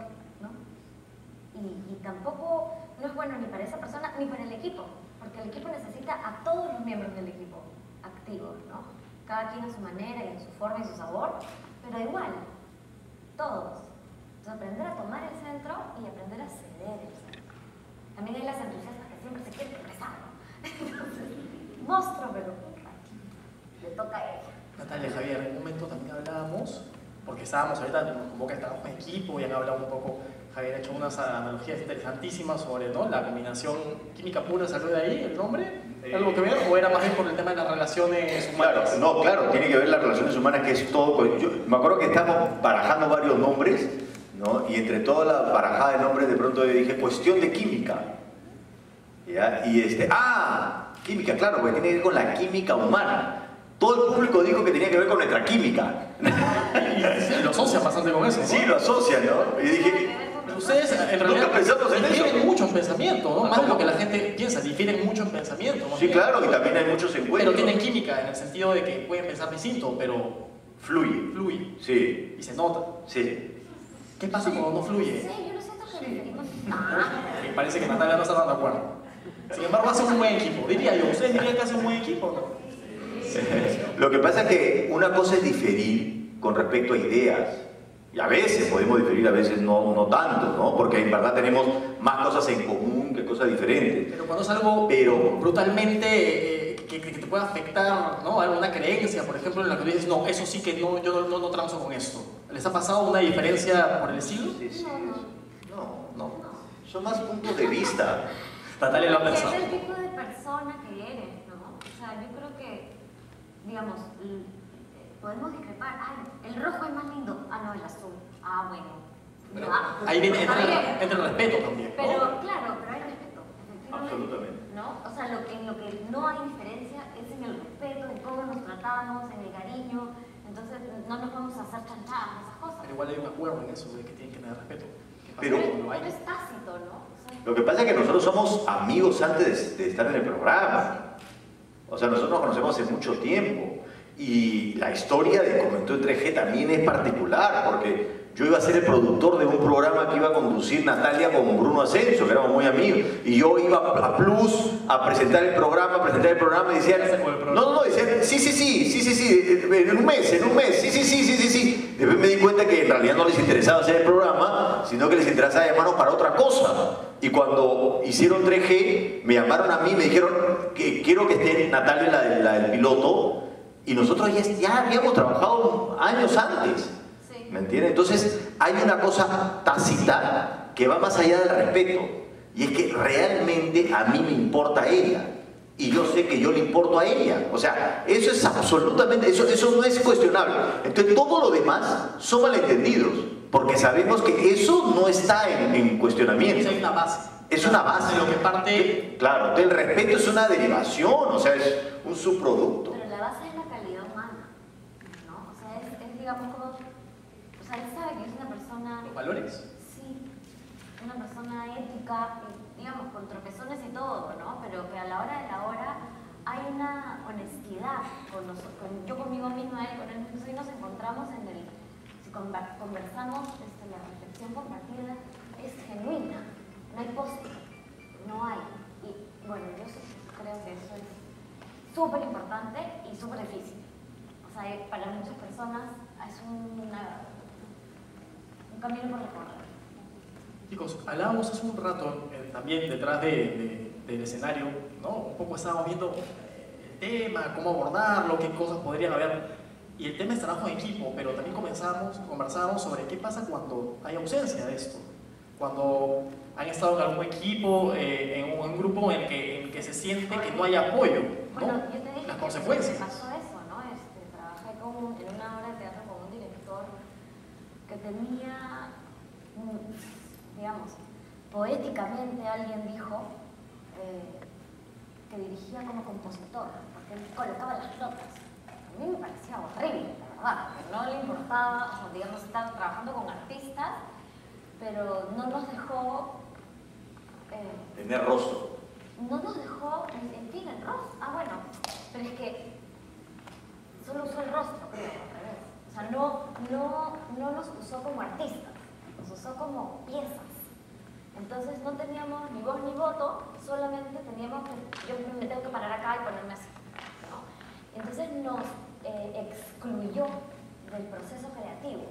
S3: Y tampoco no es bueno ni para esa persona ni para el equipo, porque el equipo necesita a todos los miembros del equipo activos, ¿no? Cada quien a su manera y en su forma y su sabor, pero igual, todos. Entonces aprender a tomar el centro y aprender a ceder el centro. También hay las entusiastas que siempre se quieren expresar, ¿no? Entonces, monstruo, pero le toca a ella.
S1: Natalia, Javier, en un momento también hablábamos, porque estábamos ahorita, nos convoca el trabajo en equipo y han hablado un poco, Javier ha hecho unas analogías interesantísimas sobre, ¿no?, la combinación química pura. ¿Salió de ahí el nombre? ¿Algo que ver? ¿O era más bien por el tema de las relaciones humanas?
S2: Claro, tiene que ver las relaciones humanas, que es todo. Yo me acuerdo que estamos barajando varios nombres, ¿no? Y entre toda la barajada de nombres, de pronto dije cuestión de química. ¿Ya? Y química, claro, porque tiene que ver con la química humana. Todo el público dijo que tenía que ver con nuestra química.
S1: Y lo asocian bastante con eso, ¿no?
S2: Sí, lo asocian, ¿no? Y dije,
S1: Pero ustedes en realidad
S2: nunca pensamos en eso.
S1: difieren mucho en pensamiento, ¿no? Más de
S2: ¿Cómo?
S1: lo que la gente piensa, difieren mucho en pensamiento. ¿No?
S2: Sí, claro, y también hay muchos encuentros.
S1: Pero tienen química en el sentido de que pueden pensar distinto, pero
S2: Fluye.
S1: y
S2: Sí,
S1: se nota.
S2: sí.
S1: ¿Qué pasa cuando no fluye?
S3: Sí, yo no siento que diferimos nada.
S1: Me parece que Natalia no está tan de acuerdo. Sin embargo, hace un buen equipo. Diría yo, ¿ustedes dirían que hace un buen equipo, no?
S2: Lo que pasa es que una cosa es diferir con respecto a ideas. Y a veces podemos diferir, a veces no tanto, ¿no? Porque en verdad tenemos más cosas en común que cosas diferentes.
S1: Pero cuando es algo brutalmente que te pueda afectar, ¿no? Alguna creencia, por ejemplo, en la que tú dices, no, eso sí que no, yo no transo con esto. ¿Les ha pasado una diferencia por el estilo?
S2: Sí.
S1: No.
S2: Son más puntos de vista.
S1: Natalia lo ha pensado.
S3: Es el tipo de persona que eres, ¿no? O sea, yo creo que, digamos, podemos discrepar. Ay, el rojo es más lindo. Ah, no, el azul. Ah, bueno.
S1: Pero
S3: Ya.
S1: ahí viene,
S3: Está bien.
S1: entra el respeto también, ¿no?
S3: Pero, claro, pero hay respeto, efectivamente.
S2: Absolutamente.
S3: ¿No? O sea, en lo que no hay diferencia es en el respeto, en cómo nos tratamos, en el cariño. Entonces, no nos vamos a hacer chanchadas, esas cosas.
S1: Pero igual hay un acuerdo en eso, de que tienen que tener respeto. ¿Qué pasa
S2: Pero-
S1: cuando no hay?
S3: es tácito, ¿no? O sea,
S2: Lo que pasa es que nosotros somos amigos antes de estar en el programa. O sea, nosotros nos conocemos hace mucho tiempo. Y la historia de Juventud 3G también es particular, porque yo iba a ser el productor de un programa que iba a conducir Natalia con Bruno Ascenso, que éramos muy amigos. Y yo iba a Plus a presentar el programa, y decían, decían, sí, en un mes, sí. Después me di cuenta que en realidad no les interesaba hacer el programa, sino que les interesaba llamarnos para otra cosa. Y cuando hicieron 3G, me llamaron a mí, me dijeron que quiero que esté Natalia, la del piloto, y nosotros ya habíamos trabajado años antes.
S3: sí.
S2: ¿Me entiendes? Entonces hay una cosa tácita que va más allá del respeto, y es que realmente a mí me importa ella y yo sé que yo le importo a ella. O sea, eso es absolutamente, eso no es cuestionable. Entonces todo lo demás son malentendidos, porque sabemos que eso no está en cuestionamiento.
S1: Hay una base.
S2: Es una base.
S1: De lo que parte.
S2: Claro, el respeto es una derivación, o sea, es un subproducto.
S3: Pero la base es la calidad humana, ¿no? O sea, es digamos como... O sea, él sabe que es una persona...
S1: Los valores.
S3: Sí, una persona ética, digamos, con tropezones y todo, ¿no? Pero que a la hora de la hora hay una honestidad yo conmigo misma, él con él mismo, y nos encontramos en el... Si conversamos, la reflexión compartida es genuina, no hay poste, no hay. Y bueno, yo sí creo que eso es súper importante y súper difícil. O sea, para muchas personas es un camino por recorrer.
S1: Chicos, hablábamos hace un rato también detrás del escenario, ¿no? Un poco estábamos viendo el tema, cómo abordarlo, qué cosas podrían haber. Y el tema es trabajo en equipo, pero también conversábamos sobre qué pasa cuando hay ausencia de esto. Cuando han estado en algún equipo, en un grupo en el que se siente que no hay apoyo, ¿no?
S3: Bueno, yo te dije
S1: las
S3: que
S1: consecuencias.
S3: pasó eso, ¿no? Trabajé en una obra de teatro con un director que tenía, digamos, poéticamente alguien dijo que dirigía como compositor, porque él colocaba las notas. A mí me parecía horrible, la verdad, porque no le importaba, o sea, digamos, estaba trabajando con artistas, pero no nos dejó...
S2: Tener rostro.
S3: no nos dejó, en fin, el rostro. Ah, bueno, pero es que solo usó el rostro, creo, al revés. O sea, no nos usó como artistas, nos usó como piezas. Entonces no teníamos ni voz ni voto, solamente teníamos que, yo me tengo que parar acá y ponerme así, ¿no? Entonces nos excluyó del proceso creativo.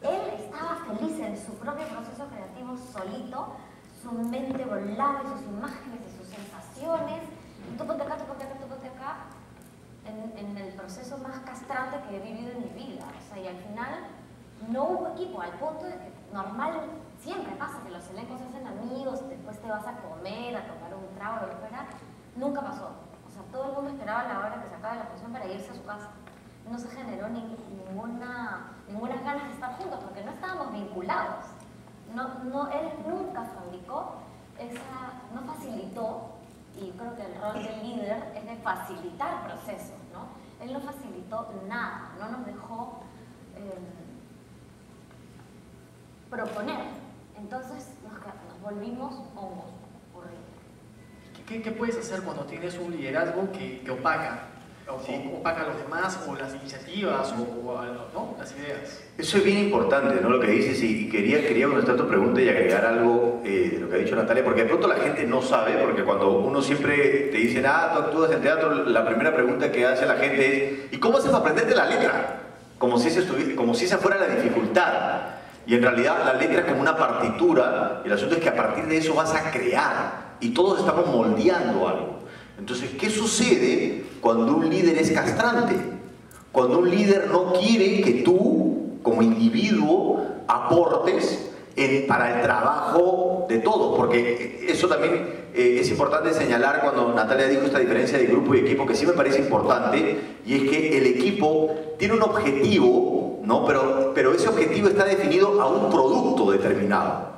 S3: Él estaba feliz en su propio proceso creativo solito, su mente volaba y sus imágenes y sus sensaciones, y tú ponte acá, en el proceso más castrante que he vivido en mi vida. O sea, y al final no hubo equipo, al punto de que normal, siempre pasa que los elencos se hacen amigos, después te vas a comer, a tomar un trago, lo que fuera, nunca pasó. O sea, todo el mundo esperaba la hora que se acabe la función para irse a su casa. No se generó ninguna ganas de estar juntos, porque no estábamos vinculados. Él nunca fabricó no facilitó, y creo que el rol del líder es de facilitar procesos, ¿no? Él no facilitó nada, no nos dejó proponer. Entonces nos volvimos hongos, horrible.
S1: ¿Qué puedes hacer cuando tienes un liderazgo que opaca? Opaca a los demás, o las iniciativas, ¿no? Las ideas.
S2: Eso es bien importante, ¿no? Lo que dices, y quería contestar tu pregunta y agregar algo de lo que ha dicho Natalia, porque de pronto la gente no sabe, porque cuando uno siempre te dice, tú actúas en teatro, la primera pregunta que hace la gente es, ¿y cómo haces para aprenderte la letra? Como si esa fuera la dificultad. Y en realidad la letra es como una partitura, y el asunto es que a partir de eso vas a crear, y todos estamos moldeando algo. Entonces, ¿qué sucede cuando un líder es castrante? Cuando un líder no quiere que tú, como individuo, aportes para el trabajo de todos. Porque eso también es importante señalar cuando Natalia dijo esta diferencia de grupo y equipo, que sí me parece importante, y es que el equipo tiene un objetivo, ¿no? Pero ese objetivo está definido a un producto determinado.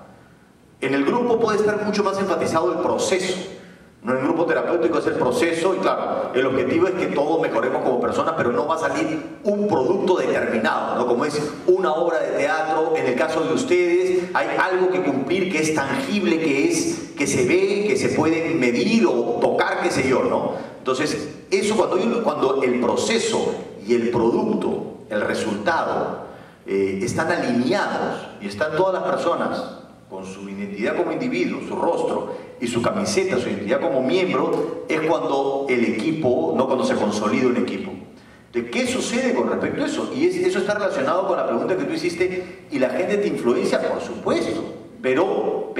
S2: En el grupo puede estar mucho más enfatizado el proceso. No, en el grupo terapéutico es el proceso y claro, el objetivo es que todos mejoremos como personas, pero no va a salir un producto determinado, ¿no? Como es una obra de teatro, en el caso de ustedes hay algo que cumplir que es tangible, que se ve, que se puede medir o tocar, qué sé yo, ¿no? Entonces, eso cuando el proceso y el producto, el resultado, están alineados y están todas las personas con su identidad como individuo, su rostro y su camiseta, su identidad como miembro, es cuando el equipo, no cuando se consolida un equipo. Entonces, ¿qué sucede con respecto a eso? Y eso está relacionado con la pregunta que tú hiciste, ¿y la gente te influencia? Por supuesto, pero,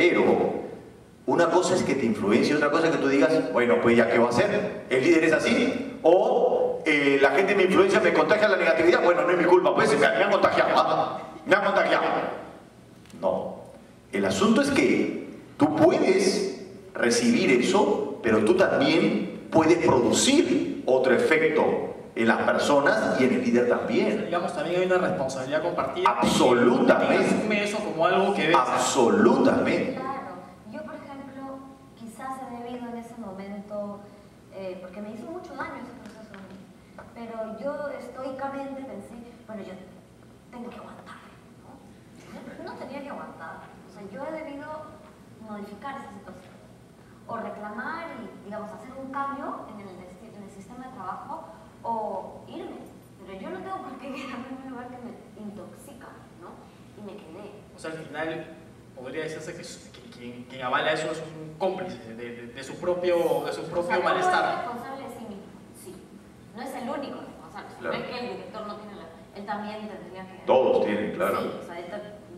S2: una cosa es que te influencie, otra cosa es que tú digas, bueno, pues ya, ¿qué va a hacer? ¿El líder es así? O la gente me influencia, me contagia la negatividad, bueno, no es mi culpa, pues me han contagiado, me han contagiado. No. El asunto es que tú puedes recibir eso, pero tú también puedes producir otro efecto en las personas y en el líder también.
S1: Digamos, también hay una responsabilidad compartida.
S2: Absolutamente.
S1: Asume eso como algo que ves.
S2: Absolutamente.
S3: Claro. Yo, por ejemplo, quizás he debido en ese momento, porque me hizo mucho daño ese proceso a mí, pero yo estoicamente pensé, bueno, yo tengo que aguantar, ¿no? No tenía que aguantar. O sea, yo he debido modificar esa situación o reclamar y, digamos, hacer un cambio en el sistema de trabajo o irme. Pero yo no tengo por qué quedarme en un lugar que me intoxica, ¿no? Y me quedé.
S1: O sea, al final podría decirse que quien avala eso es un cómplice de su propio malestar.
S3: Es responsable de sí mismo, sí. No es el único responsable. Claro. No es que el director no tiene él también tendría que...
S2: Todos tienen, claro.
S3: Sí, o sea,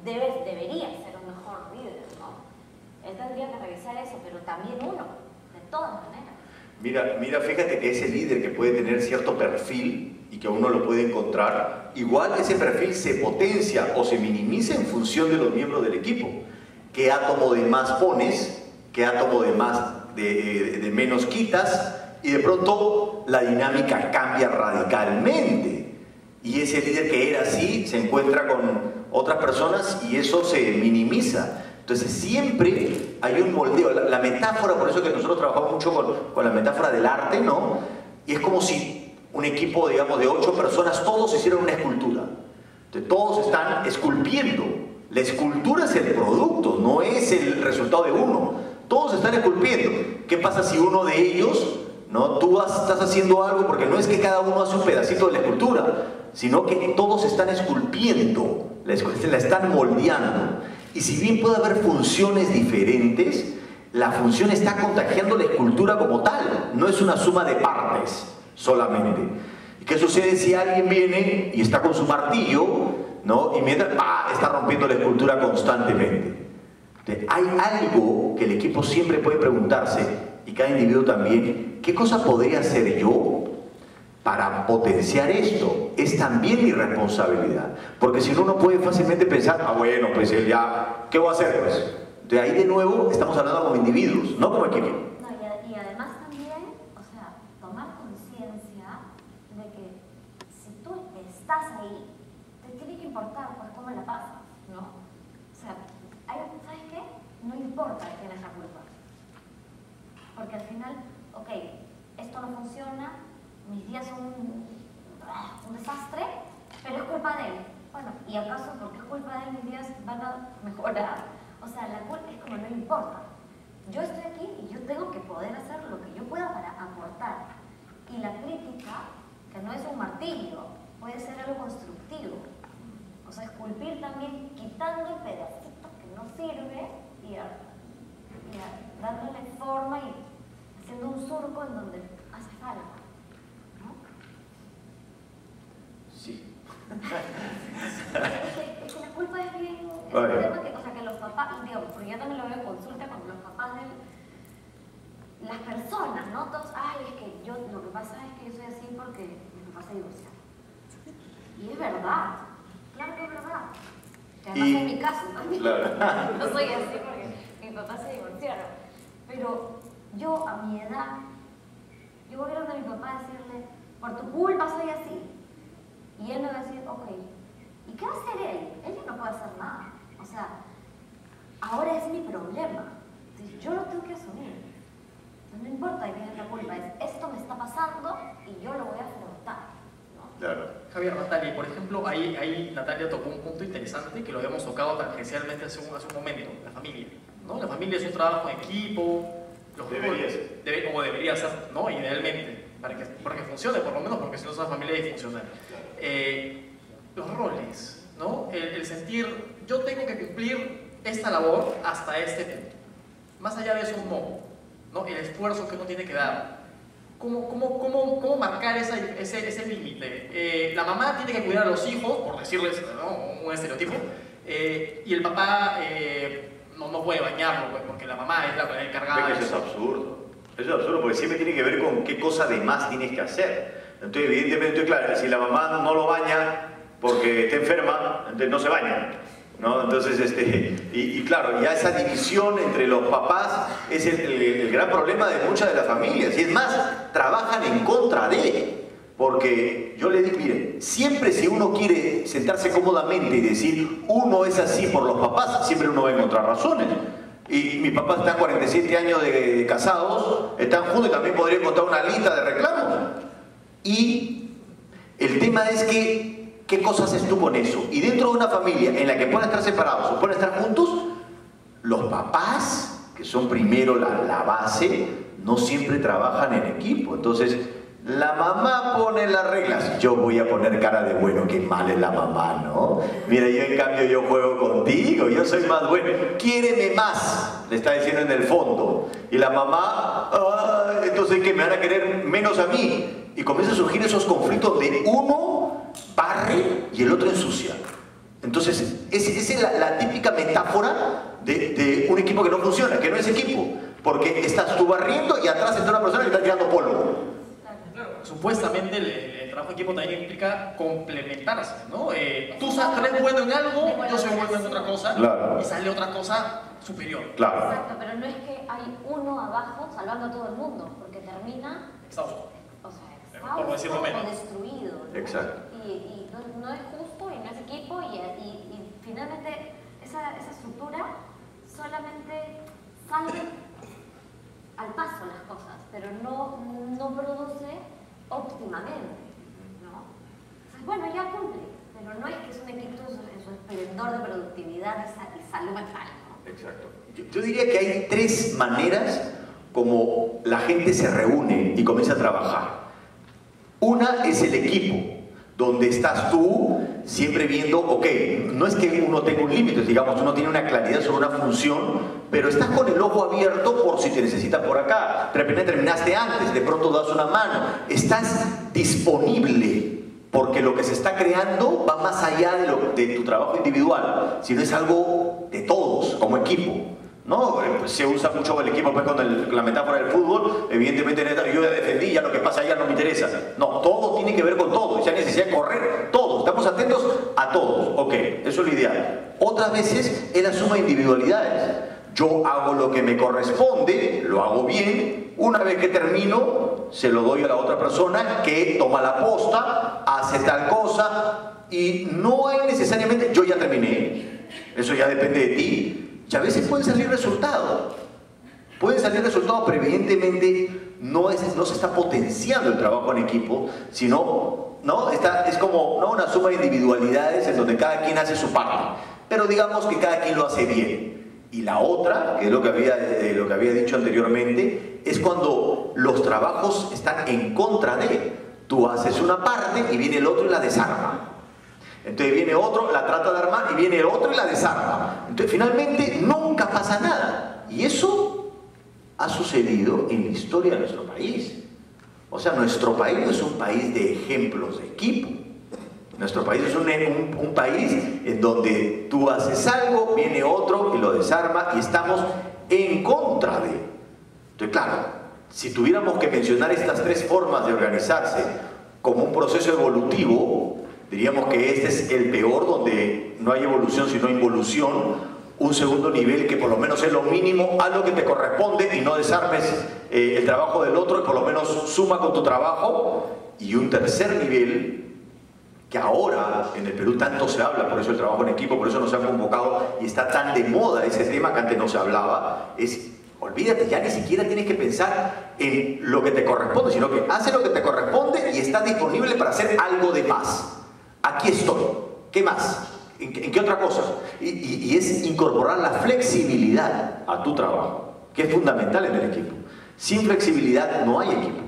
S3: debería ser un mejor líder, ¿no? Él tendría que revisar eso, pero también uno, de todas maneras.
S2: Mira, fíjate que ese líder que puede tener cierto perfil y que uno lo puede encontrar, igual ese perfil se potencia o se minimiza en función de los miembros del equipo. ¿Qué átomo de más pones? ¿Qué átomo de menos quitas? Y de pronto la dinámica cambia radicalmente. Y ese líder que era así se encuentra con otras personas y eso se minimiza. Entonces siempre hay un moldeo. La metáfora, por eso que nosotros trabajamos mucho con la metáfora del arte, ¿no? Y es como si un equipo, digamos, de 8 personas, todos hicieran una escultura. Entonces todos están esculpiendo. La escultura es el producto, no es el resultado de uno. Todos están esculpiendo. ¿Qué pasa si uno de ellos, ¿no? Tú estás haciendo algo, porque no es que cada uno hace un pedacito de la escultura, sino que todos están esculpiendo, la están moldeando. Y si bien puede haber funciones diferentes, la función está contagiando la escultura como tal, no es una suma de partes solamente. ¿Y qué sucede si alguien viene y está con su martillo, ¿no? Y mientras está rompiendo la escultura constantemente? Entonces, hay algo que el equipo siempre puede preguntarse, y cada individuo también, ¿qué cosa podría hacer yo para potenciar esto? Es también mi responsabilidad. Porque si no, uno puede fácilmente pensar, bueno, pues él ya, ¿qué voy a hacer? Pues, de ahí de nuevo estamos hablando como individuos, no como equipo.
S3: No, y además también, o sea, tomar conciencia de que si tú estás ahí, te tiene que importar pues cómo la pasas, ¿no? O sea, ¿sabes qué? No importa quién es la culpa. Porque al final, ok, esto no funciona, mis días son un desastre, pero es culpa de él. Bueno, ¿y acaso porque es culpa de él mis días van a mejorar? O sea, la culpa es como no importa. Yo estoy aquí y yo tengo que poder hacer lo que yo pueda para aportar. Y la crítica, que no es un martillo, puede ser algo constructivo. O sea, esculpir también quitando el pedacito que no sirve y dándole forma y haciendo un surco en donde hace falta, ¿no?
S2: Sí.
S3: Es que la culpa es bien... Es
S2: Vale.
S3: un tema que, o sea, que los papás, digamos, porque yo también lo veo en consulta con los papás de las personas, ¿no? Todos, ay, es que yo, lo que pasa es que yo soy así porque mi papá se divorció. Y es verdad, claro que es verdad. Que además es mi caso también.
S2: Claro.
S3: No soy así porque mi papá se divorciaron. Pero yo, a mi edad, yo voy a ir donde mi papá a decirle, por tu culpa soy así. Y él me va a decir, ok, ¿y qué va a hacer él? Él ya no puede hacer nada. O sea, ahora es mi problema. Entonces, yo lo tengo que asumir. Entonces, no importa de quién es la culpa, es esto me está pasando y yo lo voy a afrontar, ¿no?
S2: Claro.
S1: Javier, Natalia, por ejemplo, ahí Natalia tocó un punto interesante que lo habíamos tocado tangencialmente hace un momento, la familia, ¿no? La familia es un trabajo en equipo,
S2: Debería ser.
S1: o debería ser, ¿no? Idealmente, para que funcione, por lo menos, porque si no es una familia disfuncional. Los roles, ¿no? El sentir, yo tengo que cumplir esta labor hasta este punto. Más allá de eso, no, el esfuerzo que uno tiene que dar. ¿Cómo marcar ese límite? La mamá tiene que cuidar a los hijos, por decirles, ¿no? Un estereotipo, y el papá no puede bañarlo, pues, porque la mamá es la encargada de
S2: Eso es absurdo. Eso es absurdo porque siempre tiene que ver con qué cosa de más tienes que hacer. Entonces, evidentemente, claro, si la mamá no lo baña porque está enferma, entonces no se baña, ¿no? Entonces, y claro, ya esa división entre los papás es el gran problema de muchas de las familias. Y es más, trabajan en contra de. Porque yo le digo, miren, siempre si uno quiere sentarse cómodamente y decir, uno es así por los papás, siempre uno va a encontrar razones. Y mi papá está 47 años de casados, están juntos y también podría encontrar una lista de reclamos. Y el tema es que, ¿qué cosas haces tú con eso? Y dentro de una familia en la que pueden estar separados o pueden estar juntos, los papás, que son primero la base, no siempre trabajan en equipo. Entonces, la mamá pone las reglas, yo voy a poner cara de bueno, qué mal es la mamá, ¿no? Mira, yo en cambio yo juego contigo, yo soy más bueno, quiéreme más, le está diciendo en el fondo. Y la mamá, entonces que me van a querer menos a mí. Y comienzan a surgir esos conflictos de uno barre y el otro ensucia. Entonces, esa es la típica metáfora de un equipo que no funciona, que no es equipo. Porque estás tú barriendo y atrás está una persona que está tirando polvo.
S1: Claro, supuestamente el trabajo en equipo también implica complementarse, ¿no? Tú eres bueno en algo, yo soy bueno en otra cosa,
S2: claro,
S1: y sale otra cosa superior.
S2: Claro.
S3: Exacto, pero no es que hay uno abajo salvando a todo el mundo, porque termina,
S1: Exhausto.
S3: o sea,
S1: Por decirlo
S3: exhausto
S1: menos.
S3: o destruido, ¿no?
S2: Exacto.
S3: Y no es justo y no es equipo y finalmente esa estructura solamente sale al paso las cosas, pero no produce óptimamente, ¿no? Entonces, bueno, ya cumple, pero no es que es un equipo en su esplendor de productividad y salud mental, ¿no?
S2: Exacto. Yo diría que hay tres maneras como la gente se reúne y comienza a trabajar. Una es el equipo, donde estás tú siempre viendo, ok, no es que uno tenga un límite, digamos, uno tiene una claridad sobre una función, pero estás con el ojo abierto por si te necesitan por acá, de repente terminaste antes, de pronto das una mano, estás disponible, porque lo que se está creando va más allá de tu trabajo individual, sino es algo de todos, como equipo. ¿No? Pues se usa mucho el equipo pues, con la metáfora del fútbol, evidentemente yo ya defendí, ya lo que pasa allá no me interesa. No, todo tiene que ver con todo, ya necesidad de correr, todos, estamos atentos a todos, ok, eso es lo ideal. Otras veces es la suma de individualidades. Yo hago lo que me corresponde, lo hago bien, una vez que termino, se lo doy a la otra persona que toma la posta, hace tal cosa, y no hay necesariamente, yo ya terminé, eso ya depende de ti. Y a veces pueden salir resultados, pero evidentemente no se está potenciando el trabajo en equipo, sino es como una suma de individualidades en donde cada quien hace su parte, pero digamos que cada quien lo hace bien. Y la otra, que es lo que había dicho anteriormente, es cuando los trabajos están en contra de. Tú haces una parte y viene el otro y la desarma. Entonces viene otro, la trata de armar y viene el otro y la desarma. Entonces finalmente nunca pasa nada. Y eso ha sucedido en la historia de nuestro país. O sea, nuestro país no es un país de ejemplos de equipo. Nuestro país es un país en donde tú haces algo, viene otro y lo desarma y estamos en contra de. Entonces, claro, si tuviéramos que mencionar estas tres formas de organizarse como un proceso evolutivo, diríamos que este es el peor, donde no hay evolución sino involución. Un segundo nivel que por lo menos es lo mínimo, haz lo que te corresponde y no desarmes el trabajo del otro y por lo menos suma con tu trabajo. Y un tercer nivel, que ahora en el Perú tanto se habla, por eso el trabajo en equipo, por eso nos han convocado y está tan de moda ese tema que antes no se hablaba, es, olvídate, ya ni siquiera tienes que pensar en lo que te corresponde, sino que hace lo que te corresponde y estás disponible para hacer algo de más. Aquí estoy, ¿qué más? ¿En qué otra cosa? Y es incorporar la flexibilidad a tu trabajo, que es fundamental en el equipo. Sin flexibilidad no hay equipo.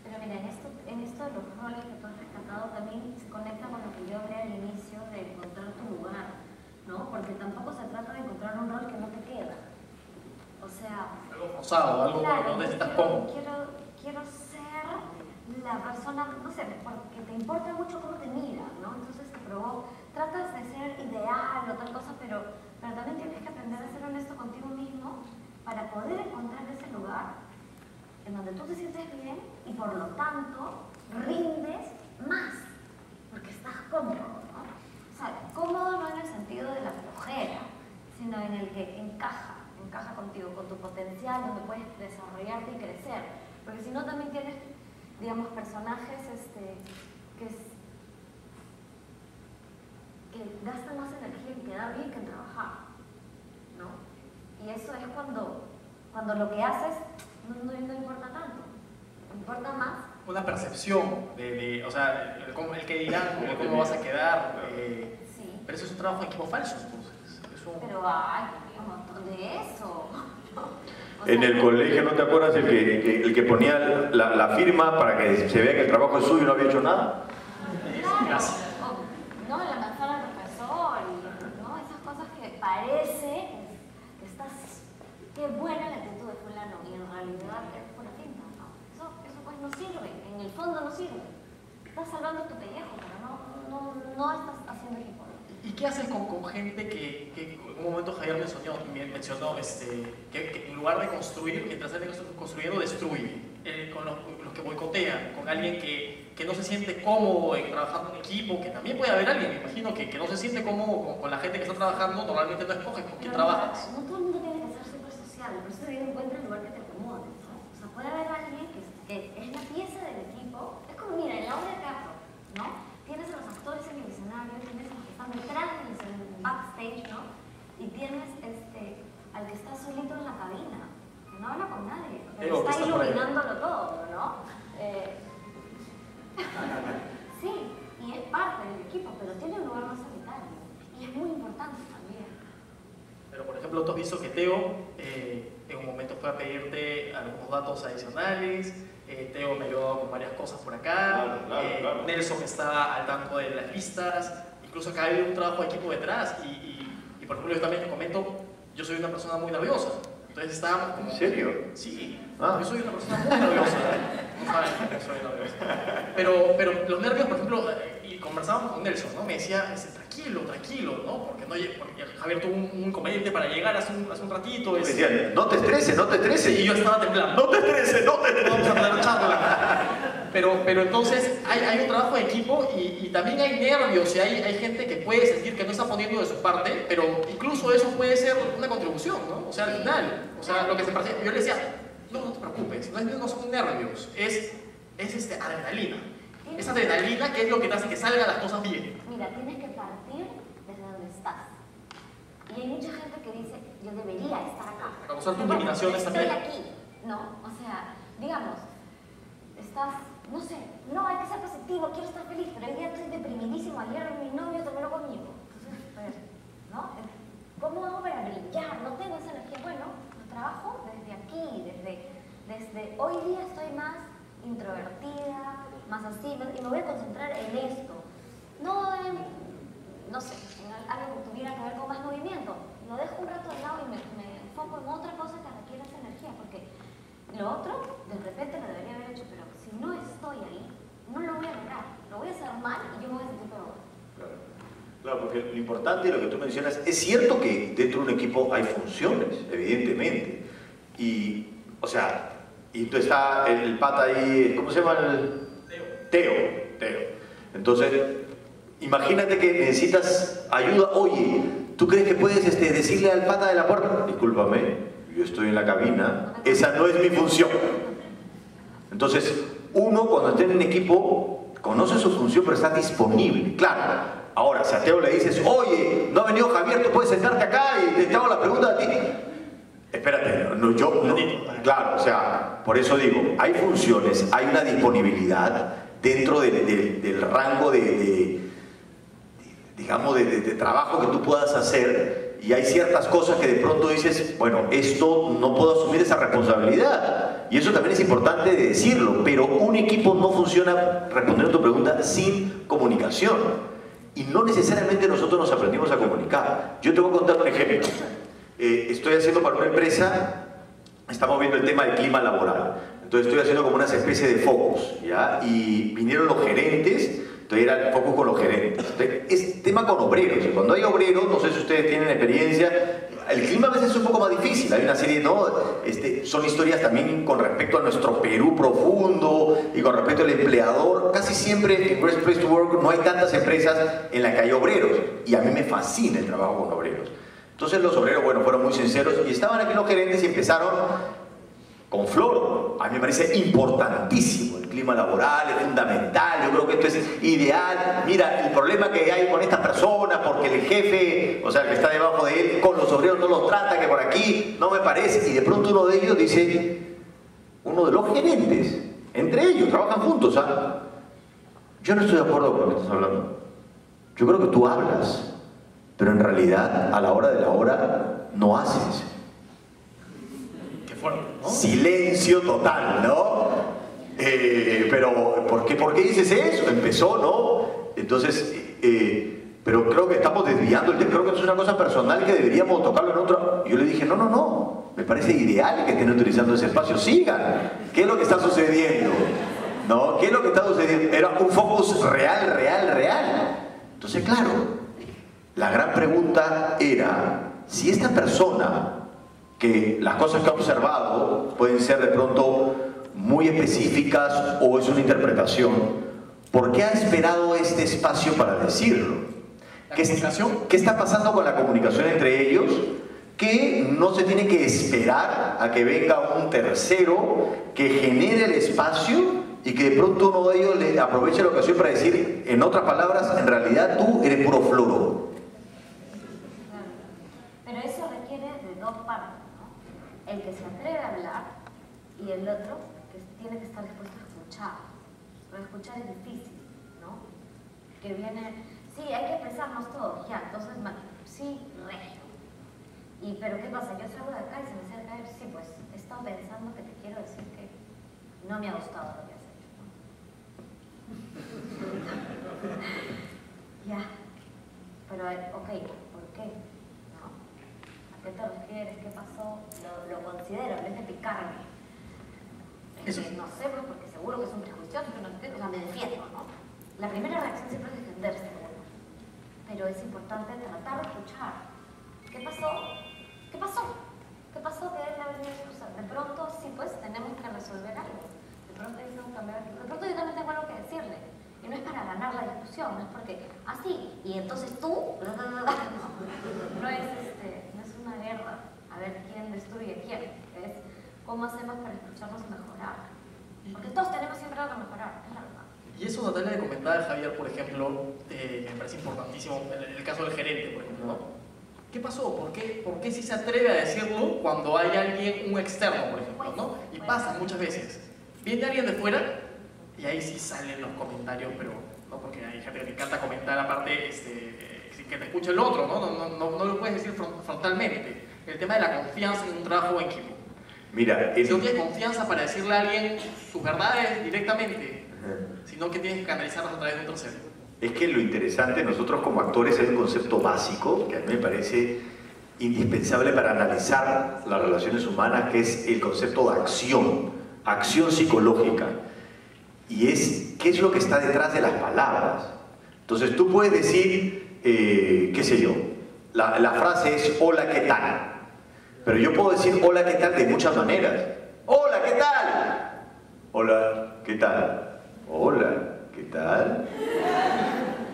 S3: Pero mira, en esto de los roles que tú has rescatado también se conecta con lo que yo hablé al inicio de encontrar tu lugar, ¿no? Porque tampoco se trata de encontrar un rol que no te queda. O sea...
S1: Algo forzado, algo
S3: claro,
S1: donde estás cómodo.
S3: Quiero ser la persona, no sé, porque te importa mucho cómo te miran, ¿no? Entonces tratas de ser ideal o tal cosa, pero también tienes que aprender a ser honesto contigo mismo para poder encontrar ese lugar en donde tú te sientes bien y por lo tanto rindes más, porque estás cómodo, ¿no? O sea, cómodo no en el sentido de la flojera, sino en el que encaja contigo, con tu potencial, donde puedes desarrollarte y crecer. Porque si no también tienes, digamos, personajes que gastan más energía en quedar bien que en trabajar, ¿no? Y eso es cuando lo que haces no importa tanto, importa más.
S1: Una percepción o sea, el que dirán, cómo vas a quedar.
S3: Sí.
S1: Pero eso es un trabajo de equipo falso, entonces.
S3: Pero hay un montón de eso. O sea,
S2: en el colegio, ¿no te acuerdas el que ponía la firma para que se vea que el trabajo es suyo y no había hecho nada?
S3: Claro. No, la manzana del profesor, ¿no? Esas cosas que parece que estás, qué buena la actitud de fulano, y en realidad es pura finta, ¿no? Eso pues no sirve, en el fondo no sirve. Estás salvando tu pellejo, pero no estás haciendo equipo.
S1: ¿Y qué haces con gente que en un momento Javier mencionó que en lugar de construir, mientras están construyendo, destruye? Con los que boicotean, con alguien que no se siente cómodo en trabajar en equipo, que también puede haber alguien, me imagino, que no se siente cómodo con la gente que está trabajando, normalmente no escoges con quién trabajas.
S3: No todo el mundo tiene que ser súper social, por eso te encuentra el lugar que te acomode, ¿no? O sea, puede haber alguien que es la pieza del equipo, es como, mira, en la obra de teatro, ¿no? Tienes a los actores en el escenario, tienes a los que están detrás en el backstage, ¿no? Y tienes al que está solito en la cabina, que no habla con nadie, pero está iluminándolo todo, ¿no? Sí, y es parte del equipo, pero tiene un lugar más solitario. Y es muy importante también.
S1: Pero, por ejemplo, tú has visto que Teo en un momento fue a pedirte algunos datos adicionales. Teo me ayudó con varias cosas por acá. Claro. Nelson está al tanto de las listas. Incluso acá hay un trabajo de equipo detrás. Y por ejemplo, yo también te comento, yo soy una persona muy nerviosa. Entonces estábamos como...
S2: ¿En serio?
S1: Sí. Yo soy una persona muy nerviosa. No saben que soy nerviosa. Pero los nervios, por ejemplo, y conversábamos con Nelson, ¿no? Me decía, tranquilo, ¿no? Porque Javier tuvo un inconveniente para llegar hace un ratito.
S2: Me decían, no te estreses.
S1: Y yo estaba temblando.
S2: No te estreses.
S1: Vamos a tener charla. Pero entonces hay un trabajo de equipo y también hay nervios y hay gente que puede sentir que no está poniendo de su parte, pero incluso eso puede ser una contribución, ¿no? O sea, al final, lo que se parece, yo le decía, no te preocupes, no son nervios, es adrenalina. Es adrenalina que es lo que te hace que salgan las cosas bien.
S3: Mira, tienes que partir desde donde estás. Y hay mucha gente que dice, yo debería estar acá.
S1: Reconocer tus limitaciones también.
S3: Estoy aquí, ¿no? O sea, digamos, estás, no sé, no, hay que ser positivo, quiero estar feliz, pero hoy día estoy deprimidísimo, ayer mi novio terminó conmigo. Entonces, ¿no? ¿Cómo hago para brillar? final algo que tuviera que ver con más movimiento. Lo dejo un rato de lado y me enfoco en otra cosa que requiere esa energía, porque lo otro, de repente lo debería haber hecho, pero si no estoy ahí, no lo voy a lograr. Lo voy a hacer mal y yo me voy a sentir peor.
S2: Claro, porque lo importante de lo que tú mencionas, es cierto que dentro de un equipo hay funciones, evidentemente. Y, o sea, y tú está el pata ahí, ¿cómo se llama? Teo. Entonces, imagínate que necesitas ayuda. Oye, ¿tú crees que puedes decirle al pata de la puerta? Discúlpame, yo estoy en la cabina, esa no es mi función. Entonces, uno cuando está en un equipo, conoce su función, pero está disponible. Claro. Ahora, si a Teo le dices, oye, no ha venido Javier, tú puedes sentarte acá y te hago la pregunta a ti. Espérate, no, yo no. Claro, o sea, por eso digo, hay funciones, hay una disponibilidad dentro del rango digamos, de trabajo que tú puedas hacer, y hay ciertas cosas que de pronto dices, bueno, esto no puedo asumir esa responsabilidad. Y eso también es importante de decirlo, pero un equipo no funciona, respondiendo a tu pregunta, sin comunicación. Y no necesariamente nosotros nos aprendimos a comunicar. Yo te voy a contar un ejemplo. Estoy haciendo para una empresa, estamos viendo el tema del clima laboral. Entonces estoy haciendo como una especie de focus, ¿ya? Y vinieron los gerentes, entonces era el focus con los gerentes. Entonces, es tema con obreros. Y cuando hay obreros, no sé si ustedes tienen experiencia, el clima a veces es un poco más difícil. Hay una serie, ¿no? Son historias también con respecto a nuestro Perú profundo y con respecto al empleador. Casi siempre en Great Place to Work no hay tantas empresas en las que hay obreros. Y a mí me fascina el trabajo con obreros. Entonces los obreros, bueno, fueron muy sinceros y estaban aquí los gerentes y empezaron con flor. A mí me parece importantísimo. El clima laboral es fundamental. Yo creo que esto es ideal. Mira, el problema que hay con estas personas, porque el jefe, o sea, el que está debajo de él, con los obreros no los trata, que por aquí no me parece. Y de pronto uno de ellos dice, uno de los gerentes, entre ellos, trabajan juntos, ¿ah? Yo no estoy de acuerdo con lo que estás hablando. Yo creo que tú hablas, pero en realidad, a la hora de la hora, no haces.
S1: Fuerte, ¿no?
S2: Silencio total, ¿no? Pero, ¿por qué dices eso? Empezó, ¿no? Entonces, pero creo que estamos desviando el tema. Creo que es una cosa personal que deberíamos tocarlo en otro. Yo le dije, no. Me parece ideal que estén utilizando ese espacio. Sigan. ¿Qué es lo que está sucediendo? ¿No? ¿Qué es lo que está sucediendo? Era un focus real. Entonces, claro, la gran pregunta era, si esta persona, que las cosas que ha observado pueden ser de pronto muy específicas o es una interpretación, ¿por qué ha esperado este espacio para decirlo? ¿Qué está pasando con la comunicación entre ellos? Que no se tiene que esperar a que venga un tercero que genere el espacio y que de pronto uno de ellos le aproveche la ocasión para decir, en otras palabras, en realidad tú eres puro floro.
S3: Pero eso requiere de dos partes. El que se atreve a hablar y el otro que tiene que estar dispuesto a escuchar. Pero escuchar es difícil, ¿no? Que viene, sí, hay que expresarnos todos, ya, entonces, sí, regio. Pero ¿qué pasa? Yo salgo de acá y se me acerca y sí, pues, he estado pensando que te quiero decir que no me ha gustado lo que has hecho, ¿no? Ya, pero, ok, ¿por qué? ¿A qué te refieres? ¿Qué pasó? Lo considero, en vez de picarme. No sé, pues, porque seguro que es un prejuicioso, pero no sé qué, o sea, me defiendo, ¿no? La primera reacción siempre es defenderse, ¿no? Pero es importante tratar de escuchar. ¿Qué pasó? ¿Qué pasó? ¿Qué pasó que él ha venido a excusar? De pronto, sí, pues, tenemos que resolver algo. De pronto yo tengo que cambiar algo. De pronto yo también tengo algo que decirle. Y no es para ganar la discusión, no es porque, sí, y entonces tú, no es una guerra, a ver quién destruye quién, es cómo hacemos para escucharnos y mejorar, porque todos tenemos siempre algo que mejorar, es la verdad.
S1: Y eso, Natalia, de comentar, Javier, por ejemplo, me parece importantísimo, en el caso del gerente, por ejemplo, ¿no? ¿Qué pasó? ¿Por qué sí se atreve a decirlo cuando hay alguien, un externo, por ejemplo, ¿no? Y pasa muchas veces, viene alguien de fuera y ahí sí salen los comentarios, pero no, porque hay gente que le encanta comentar aparte, que te escuche el otro, no lo puedes decir frontalmente. El tema de la confianza en un trabajo en equipo.
S2: Mira,
S1: si no tienes confianza para decirle a alguien sus verdades directamente, sino que tienes que canalizarlas a través de un tercero.
S2: Es que lo interesante, nosotros como actores hay un concepto básico que a mí me parece indispensable para analizar las relaciones humanas, que es el concepto de acción, acción psicológica. Y es, ¿qué es lo que está detrás de las palabras? Entonces tú puedes decir, qué sé yo, la frase es hola, ¿qué tal? Pero yo puedo decir hola, ¿qué tal? De muchas maneras. Hola, ¿qué tal? Hola, ¿qué tal? Hola, ¿qué tal?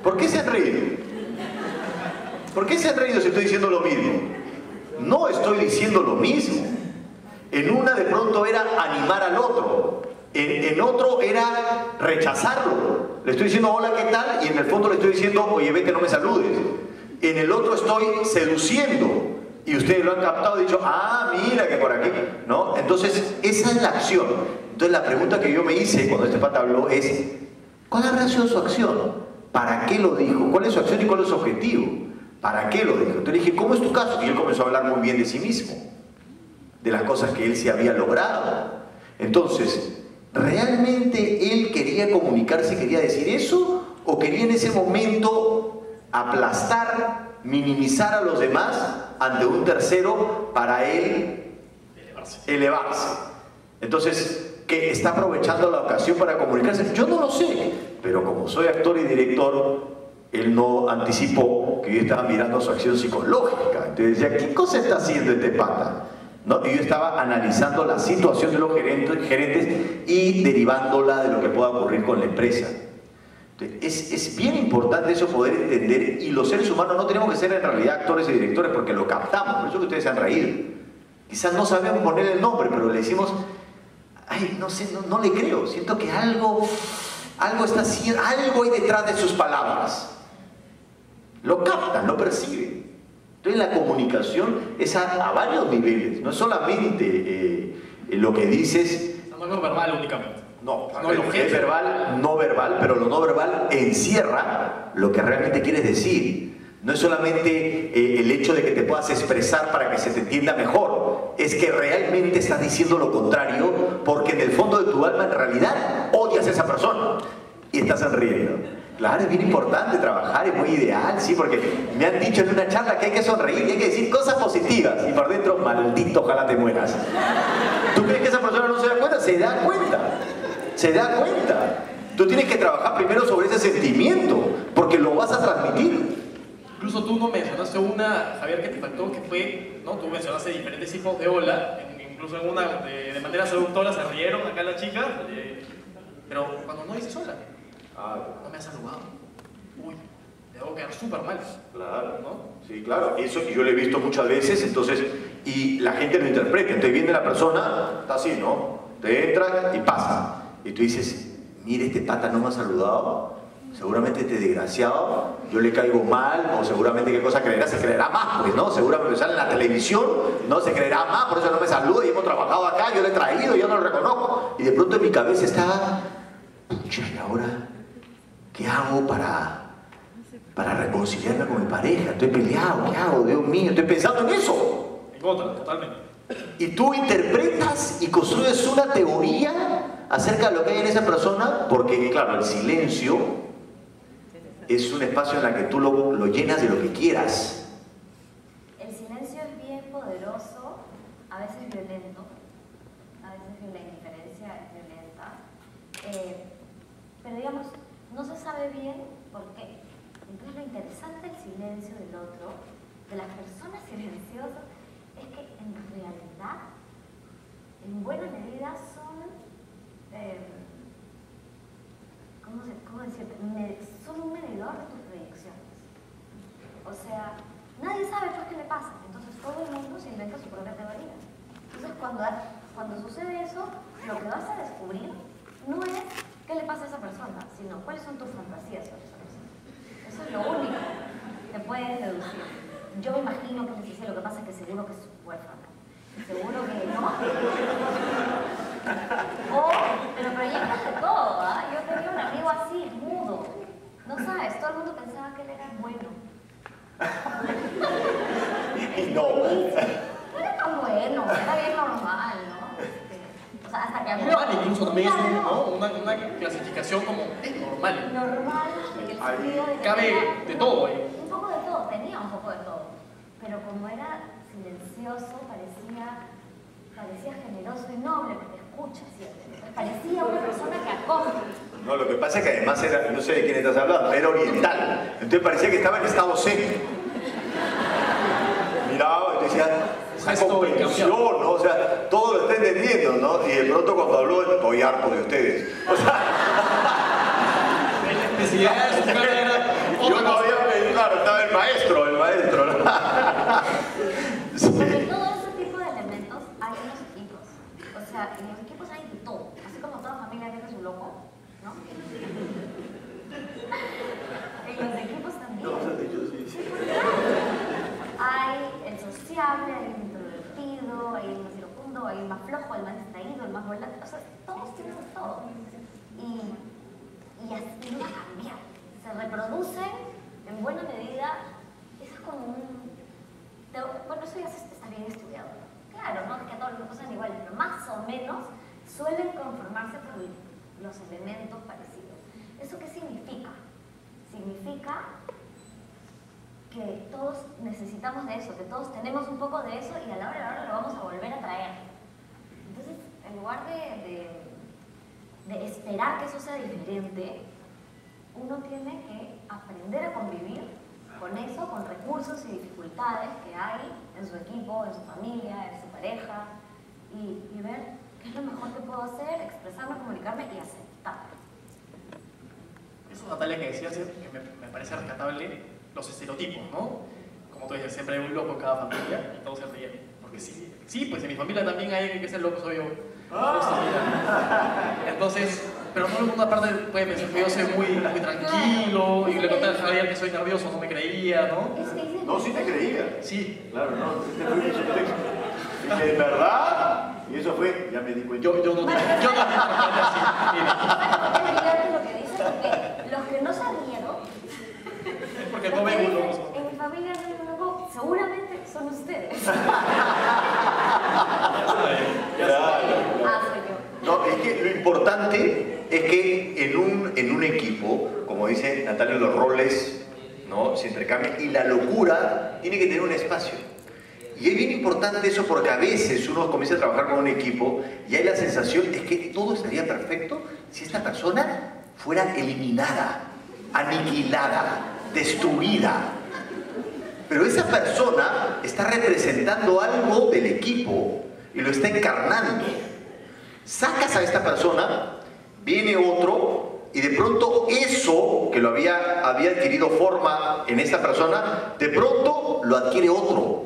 S2: ¿Por qué se han reído? ¿Por qué se han reído si estoy diciendo lo mismo? No estoy diciendo lo mismo. En una de pronto era animar al otro. En otro era rechazarlo. Le estoy diciendo hola, ¿qué tal? Y en el fondo le estoy diciendo, oye, vete, no me saludes. En el otro estoy seduciendo. Y ustedes lo han captado y dicho, ah, mira que por aquí, ¿no? Entonces, esa es la acción. Entonces, la pregunta que yo me hice cuando este pata habló es, ¿cuál habrá sido su acción? ¿Para qué lo dijo? ¿Cuál es su acción y cuál es su objetivo? ¿Para qué lo dijo? Entonces le dije, ¿cómo es tu caso? Y él comenzó a hablar muy bien de sí mismo, de las cosas que él se había logrado. Entonces, ¿realmente él quería comunicarse, quería decir eso? ¿O quería en ese momento aplastar, minimizar a los demás ante un tercero para él elevarse? Entonces, ¿que está aprovechando la ocasión para comunicarse? Yo no lo sé, pero como soy actor y director, él no anticipó que yo estaba mirando su acción psicológica. Entonces decía, ¿qué cosa está haciendo este pata? ¿No? Y yo estaba analizando la situación de los gerentes y derivándola de lo que pueda ocurrir con la empresa. Entonces, es bien importante eso, poder entender, y los seres humanos no tenemos que ser en realidad actores y directores porque lo captamos, por eso que ustedes se han reído. Quizás no sabemos poner el nombre, pero le decimos, ay, no sé, no le creo, siento que algo está haciendo, algo hay detrás de sus palabras. Lo captan, lo perciben. Entonces la comunicación es a varios niveles, no es solamente lo que dices.
S1: No es verbal únicamente.
S2: No, es verbal, no verbal, pero lo no verbal encierra lo que realmente quieres decir. No es solamente el hecho de que te puedas expresar para que se te entienda mejor, es que realmente estás diciendo lo contrario, porque en el fondo de tu alma en realidad odias a esa persona y estás sonriendo. Claro, es bien importante trabajar, es muy ideal, sí, porque me han dicho en una charla que hay que sonreír y hay que decir cosas positivas, y por dentro, maldito, ojalá te mueras. ¿Tú crees que esa persona no se da cuenta? Se da cuenta, se da cuenta. Tú tienes que trabajar primero sobre ese sentimiento, porque lo vas a transmitir.
S1: Incluso tú no mencionaste una, Javier, que te faltó, que fue, ¿no? Tú mencionaste diferentes tipos de hola, incluso en una de manera seductora se rieron acá las chicas, pero cuando no dices hola, no me has saludado, uy, te debo quedar súper mal.
S2: Claro, ¿no? Sí, claro, eso yo lo he visto muchas veces, entonces, y la gente lo interpreta, entonces viene la persona, está así, ¿no? Te entra y pasa, y tú dices, mire, este pata no me ha saludado, seguramente este desgraciado, yo le caigo mal, o seguramente qué cosa creerá, se creerá más, pues, ¿no? Seguramente sale en la televisión, ¿no? Se creerá más, por eso no me saluda, y hemos trabajado acá, yo le he traído, yo no lo reconozco. Y de pronto en mi cabeza está, pucha, ¿y ahora qué hago para reconciliarme con mi pareja? Estoy peleado, ¿qué hago? Dios mío, estoy pensando en eso.
S1: En contra, totalmente.
S2: Y tú interpretas y construyes una teoría acerca de lo que hay en esa persona, porque claro, el silencio es un espacio en el que tú lo llenas de lo que quieras.
S3: El silencio es bien poderoso, a veces violento, a veces la indiferencia es violenta, pero digamos, no se sabe bien por qué. Entonces lo interesante del silencio del otro, de las personas silenciosas, es que en realidad, en buena medida son, ¿cómo decirte? Son un medidor de tus proyecciones. O sea, nadie sabe por qué le pasa, entonces todo el mundo se inventa su propia teoría. Entonces cuando sucede eso, lo que vas a descubrir no es qué le pasa a esa persona, sino cuáles son tus fantasías sobre esa persona. Eso es lo único que puedes deducir. Yo me imagino que les dice, lo que pasa es que seguro que es huérfana. Seguro que no. Pero proyectas de todo, ¿ah? Yo tenía un amigo así, mudo. No sabes, todo el mundo pensaba que él era bueno.
S2: Y no.
S3: No era tan bueno, era bien normal, ¿no? O sea, hasta que a mí...
S1: Normal incluso también es una clasificación como normal.
S3: Normal, sentido de que
S1: cabe
S3: tenía
S1: de todo, ¿eh?
S3: un poco de todo, tenía un poco de todo. Pero como era silencioso, parecía generoso y noble, porque escucha siempre. Parecía una persona que acoge.
S2: No, lo que pasa es que además era, no sé de quién estás hablando, era oriental. Entonces parecía que estaba en estado zen. Miraba y decía, esa comprensión, ¿no? O sea, todo lo está entendiendo, ¿no? Y de pronto cuando habló, estoy harto de ustedes. O sea, yo no había pedido, claro, estaba el maestro, ¿no? Sí.
S3: Porque todo ese tipo de elementos hay en los equipos. O sea, en los equipos hay de todo. Así como toda familia tiene su loco, ¿no? En los equipos también. Hay el sociable, hay el introvertido, hay el más iracundo, hay el más flojo, el más distraído, el más volante. O sea, todos tienen todo. Y así no cambia. Se reproducen en buena medida. Eso es como un... Bueno, eso ya está bien estudiado. Claro, no es que todos los grupos sean iguales, pero más o menos suelen conformarse por los elementos parecidos. ¿Eso qué significa? Significa que todos necesitamos de eso, que todos tenemos un poco de eso y a la hora de la hora lo vamos a volver a traer. Entonces, en lugar de esperar que eso sea diferente, uno tiene que aprender a convivir con eso, con recursos y dificultades que hay en su equipo, en su familia, en su pareja, y ver qué es lo mejor que puedo hacer, expresarme, comunicarme y aceptar.
S1: Eso, Natalia, que decías, que me parece rescatable, los estereotipos, ¿no? Como tú dices, siempre hay un loco en cada familia y todos se ríen. Porque sí, pues en mi familia también hay alguien que es el loco, soy yo. Entonces, pero todo el mundo aparte puede pensar que yo soy muy tranquilo y le conté a Javier que soy nervioso, no me creía, ¿no?
S2: No, sí te creía.
S1: Sí.
S2: Claro, no. Dije, ¿de verdad? Y eso fue, ya me di cuenta.
S1: Yo no tengo así.
S3: Es brillante lo que dices, porque los que no se rieron,
S1: Porque no ven un loco.
S3: en mi familia no hay un loco, seguramente son ustedes. Soy yo.
S2: No, es que lo importante es que en un equipo, como dice Natalia, los roles, ¿no?, se intercambian y la locura tiene que tener un espacio. Y es bien importante eso porque a veces uno comienza a trabajar con un equipo y hay la sensación de que todo estaría perfecto si esta persona fuera eliminada, aniquilada, destruida. Pero esa persona está representando algo del equipo y lo está encarnando. Sacas a esta persona, viene otro y de pronto eso que lo había adquirido forma en esta persona, de pronto lo adquiere otro.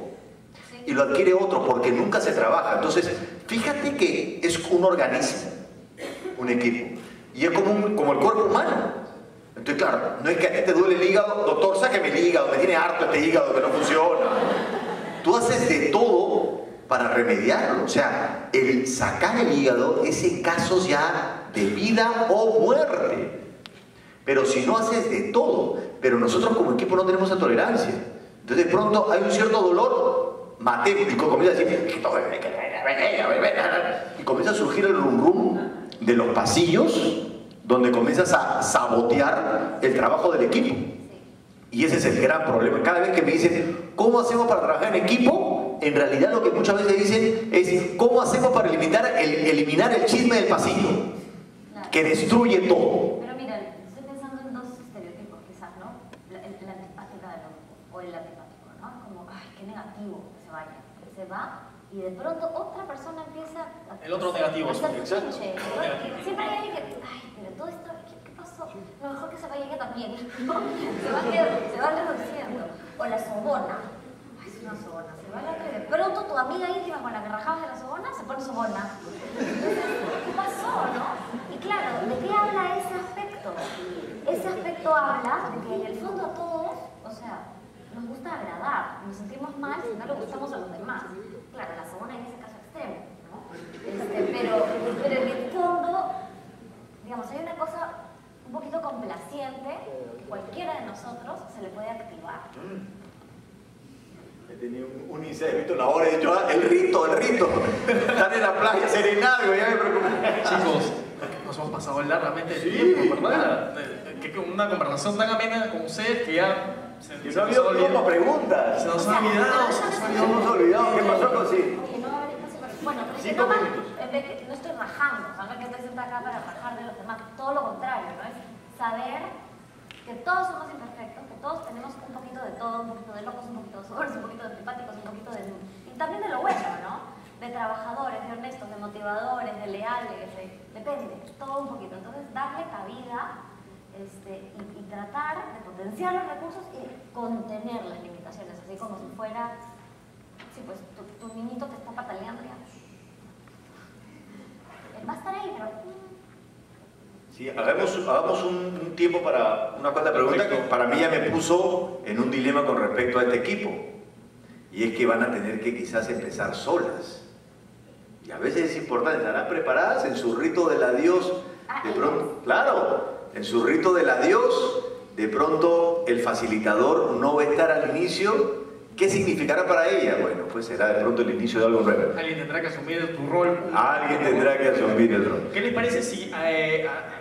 S2: Y lo adquiere otro porque nunca se trabaja. Entonces, fíjate que es un organismo, un equipo. Y es como el cuerpo humano. Entonces, claro, no es que a ti te duele el hígado, doctor, sáqueme el hígado, me tiene harto este hígado que no funciona. Tú haces de todo para remediarlo. O sea, el sacar el hígado es en casos ya de vida o muerte. Pero si no haces de todo, pero nosotros como equipo no tenemos esa tolerancia. Entonces, de pronto hay un cierto dolor, matemos, y comienza a decir, y comienza a surgir el rum rum de los pasillos, donde comienzas a sabotear el trabajo del equipo. Y ese es el gran problema. Cada vez que me dicen, ¿cómo hacemos para trabajar en equipo? En realidad lo que muchas veces dicen es, ¿cómo hacemos para eliminar el chisme del pasillo? Que destruye todo.
S3: Pero mira, estoy pensando en dos estereotipos quizás, ¿no? La antipática del otro, o el antipático, ¿no? Como, ay, qué negativo que se vaya. Se va y de pronto otra persona empieza a...
S1: El otro negativo.
S2: Exacto.
S3: Siempre hay alguien que, ay, pero todo esto, ¿qué pasó? Lo mejor que se vaya ella también, ¿no? Se va reduciendo. O la sobona. Ay, es una sobona. Se va la otra y de pronto tu amiga íntima con la que rajabas de la sobona se pone sobona. ¿Qué pasó, no? Y claro, ¿de qué habla ese aspecto? Ese aspecto habla de que en el fondo a todos, o sea, nos gusta agradar, nos sentimos mal si no le gustamos a los demás. Claro, la sobona en ese caso extremo, ¿no? Pero en el fondo, digamos, hay una cosa un poquito complaciente que cualquiera de nosotros se le puede activar.
S2: He tenido un incendio, he visto la hora y he dicho, el rito. Están en la playa serenado, ya me preocupé.
S1: Chicos, nos hemos pasado largamente de tiempo, ¿verdad? una conversación tan amena con ustedes que ya
S2: se nos ha olvidado preguntas.
S1: Se nos ha olvidado.
S2: ¿Qué pasó con sí?
S3: Bueno, pero es que no estoy rajando, o sea, no es que estoy sentada acá para rajar de los demás, todo lo contrario, ¿no? Es saber que todos somos imperfectos, que todos tenemos un poquito de todo, un poquito de locos, un poquito de sobres, un poquito de simpáticos, un poquito de... Y también de lo bueno, ¿no? De trabajadores, de honestos, de motivadores, de leales, depende, todo un poquito. Entonces, darle cabida y tratar de potenciar los recursos y contener las limitaciones, así como si fuera, sí, pues tu niñito te está pataleando ya. Él va a estar ahí, pero...
S2: Sí, hagamos un tiempo para una cuanta pregunta que para mí ya me puso en un dilema con respecto a este equipo. Y es que van a tener que quizás empezar solas. Y a veces es importante, estarán preparadas en su rito del adiós. De pronto, claro, en su rito del adiós, de pronto el facilitador no va a estar al inicio. ¿Qué significará para ella? Bueno, pues será de pronto el inicio de algo nuevo.
S1: Alguien tendrá que asumir tu rol.
S2: Alguien tendrá que asumir el rol.
S1: ¿Qué les parece si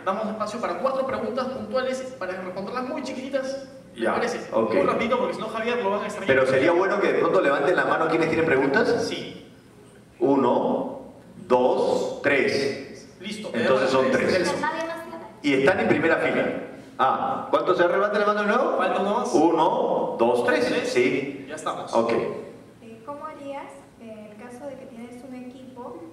S1: damos espacio para 4 preguntas puntuales para responderlas muy chiquititas?
S2: Ya,
S1: parece?
S2: okay.
S1: Un ratito, porque si no Javier lo van a extrañar.
S2: Pero sería bueno que de pronto levanten la mano quienes tienen preguntas.
S1: Sí.
S2: 1, 2, 3.
S1: Listo.
S2: Entonces son 3. Y están en primera fila. ¿Cuántos se levantan la mano de nuevo?
S1: Falta uno más.
S2: 1, 2, 3. Sí.
S1: Ya estamos.
S2: Ok.
S4: ¿Cómo harías en el caso de que tienes un equipo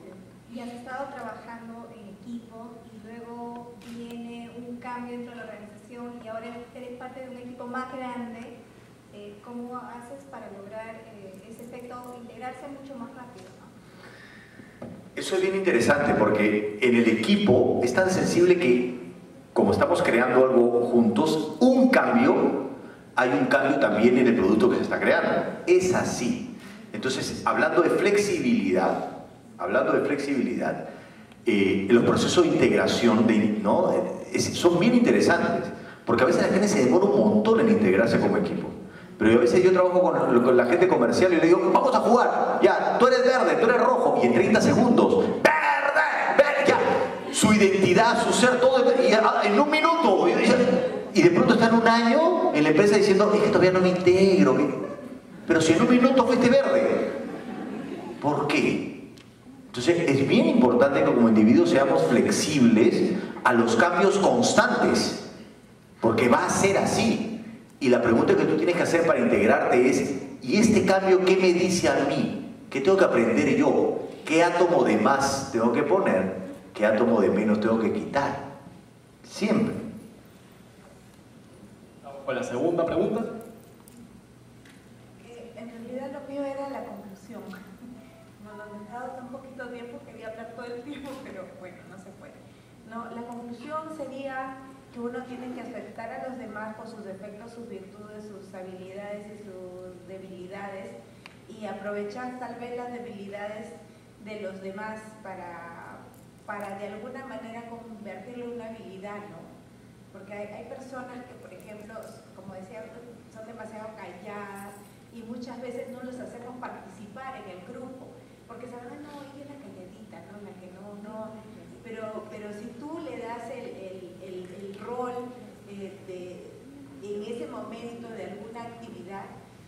S4: y has estado trabajando en equipo y luego viene un cambio dentro de la organización y ahora eres parte de un equipo más grande? ¿Cómo haces para lograr ese efecto, integrarse mucho más rápido, ¿no?
S2: Eso es bien interesante porque en el equipo es tan sensible que, como estamos creando algo juntos, hay un cambio también en el producto que se está creando. Es así. Entonces, hablando de flexibilidad, los procesos de integración son bien interesantes, porque a veces la gente se demora un montón en integrarse como equipo. Pero a veces yo trabajo con la gente comercial y le digo, vamos a jugar, ya, tú eres verde, tú eres rojo, y en 30 segundos, verde, ya, su identidad, su ser, todo, y en un minuto, y de pronto está en un año en la empresa diciendo, es que todavía no me integro, pero si en un minuto fuiste verde, ¿por qué? Entonces es bien importante que como individuos seamos flexibles a los cambios constantes, porque va a ser así. Y la pregunta que tú tienes que hacer para integrarte es, ¿y este cambio qué me dice a mí? ¿Qué tengo que aprender yo? ¿Qué átomo de más tengo que poner? ¿Qué átomo de menos tengo que quitar? Siempre.
S1: Vamos con la segunda pregunta.
S5: En realidad lo mío era la conclusión. No nos ha dado tan poquito tiempo, quería hablar todo el tiempo, pero bueno, no se puede. No, la conclusión sería que uno tiene que aceptar a los demás por sus defectos, sus virtudes, sus habilidades y sus debilidades y aprovechar tal vez las debilidades de los demás para de alguna manera convertirlo en una habilidad, ¿no? Porque hay personas que, por ejemplo, como decía, son demasiado calladas y muchas veces no los hacemos participar en el grupo, porque saben, no, ella es la calladita, ¿no? La que no. Pero si tú le das el rol en ese momento de alguna actividad,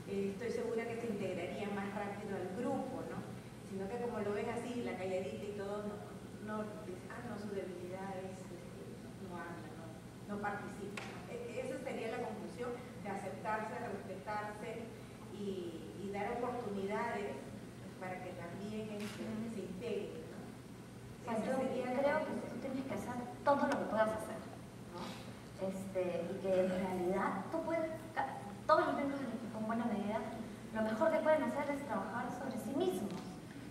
S5: estoy segura que se integraría más rápido al grupo, ¿no? Sino que como lo ven así, la calladita y todo, no su debilidad es, no habla, no participa, ¿no? Esa sería la conclusión, de aceptarse, respetarse y dar oportunidades para que también se integre, ¿no?
S3: Yo creo que tú tienes que hacer todo lo que puedas hacer, ¿no? Y que en realidad todos los miembros del equipo en buena medida, lo mejor que pueden hacer es trabajar sobre sí mismos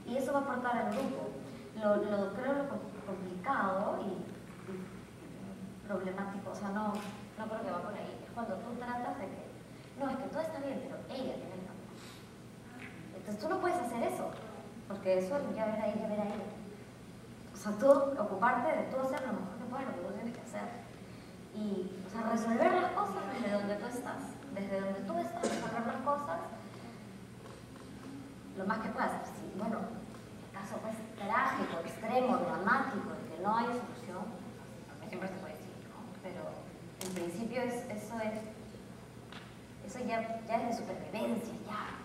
S3: y eso va a aportar al grupo. Creo lo complicado y problemático, o sea, no creo que va por ahí, es cuando tú tratas de que, no, es que todo está bien, pero ella tiene que cambiar. Entonces tú no puedes hacer eso, porque eso ya ver ahí. O sea, tú ocuparte de tú hacer lo mejor que puedes, lo que tú tienes que hacer. Y, o sea, resolver las cosas desde donde tú estás. Desde donde tú estás, resolver las cosas lo más que puedas. Sí, bueno, el caso pues trágico, extremo, dramático, en que no hay solución, a mí siempre se puede decir, ¿no? Pero en principio eso ya es de supervivencia, ya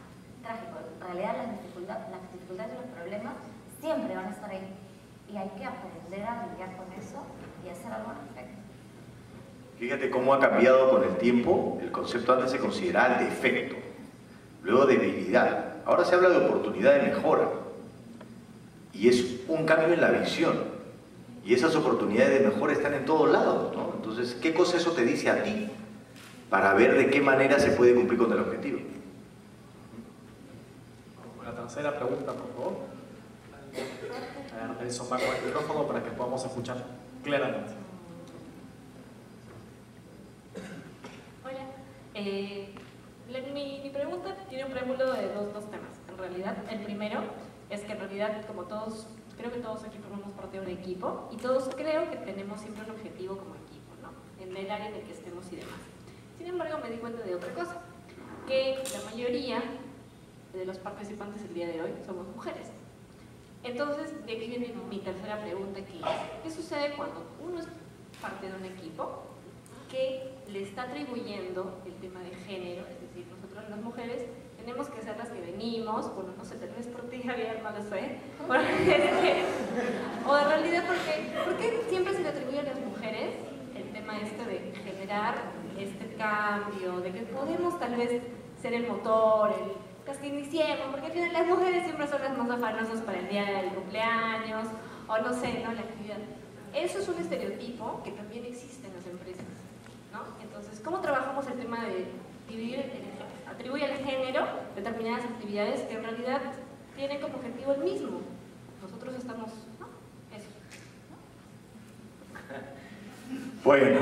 S3: trágico. En realidad las dificultades y los problemas siempre van a estar ahí y hay que aprender a lidiar con eso y hacer algo al respecto.
S2: Fíjate cómo ha cambiado con el tiempo. El concepto antes se consideraba el defecto, luego debilidad. Ahora se habla de oportunidad de mejora. Y es un cambio en la visión. Y esas oportunidades de mejora están en todos lados, ¿no? Entonces, ¿qué cosa eso te dice a ti? Para ver de qué manera se puede cumplir con el objetivo.
S1: La tercera pregunta, por favor. A ver, Nelson va con el micrófono para que podamos escuchar claramente.
S6: Mi pregunta tiene un preámbulo de dos temas. En realidad, el primero es que en realidad, como todos, creo que todos aquí formamos parte de un equipo y todos creo que tenemos siempre un objetivo como equipo, ¿no? En el área en el que estemos y demás. Sin embargo, me di cuenta de otra cosa, que la mayoría de los participantes el día de hoy somos mujeres. Entonces, de aquí viene mi tercera pregunta, que es, ¿qué sucede cuando uno es parte de un equipo que le está atribuyendo el tema de género? Es decir, nosotros las mujeres tenemos que ser las que venimos, bueno, no sé, tal vez por ti, Javier, no lo sé, o en realidad, ¿por qué siempre se le atribuye a las mujeres el tema de generar este cambio, de que podemos tal vez ser el motor, las que iniciemos, porque al final las mujeres siempre son las más afanosas para el día del cumpleaños, o no sé, ¿no? La actividad. Eso es un estereotipo que también existe en las empresas, ¿no? Entonces, ¿cómo trabajamos el tema de dividir, atribuir al género determinadas actividades que en realidad tienen como objetivo el mismo? Nosotros estamos, ¿no? Eso.
S2: Bueno,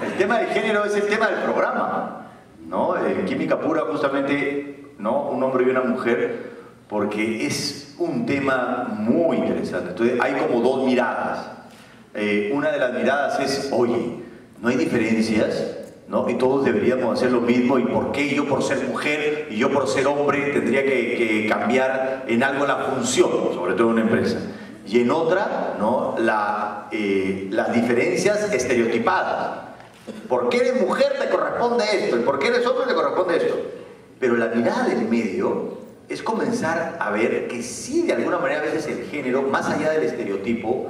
S2: el tema del género es el tema del programa, ¿no? En química pura, justamente, ¿no? Un hombre y una mujer, porque es un tema muy interesante. Entonces, hay como dos miradas. Una de las miradas es, oye, no hay diferencias, ¿no? Y todos deberíamos hacer lo mismo, y ¿por qué yo por ser mujer y yo por ser hombre tendría que cambiar en algo la función, sobre todo en una empresa? Y en otra, ¿no? Las diferencias estereotipadas. ¿Por qué eres mujer te corresponde esto? ¿Y por qué eres hombre te corresponde esto? Pero la mirada del medio es comenzar a ver que sí, de alguna manera, a veces el género, más allá del estereotipo,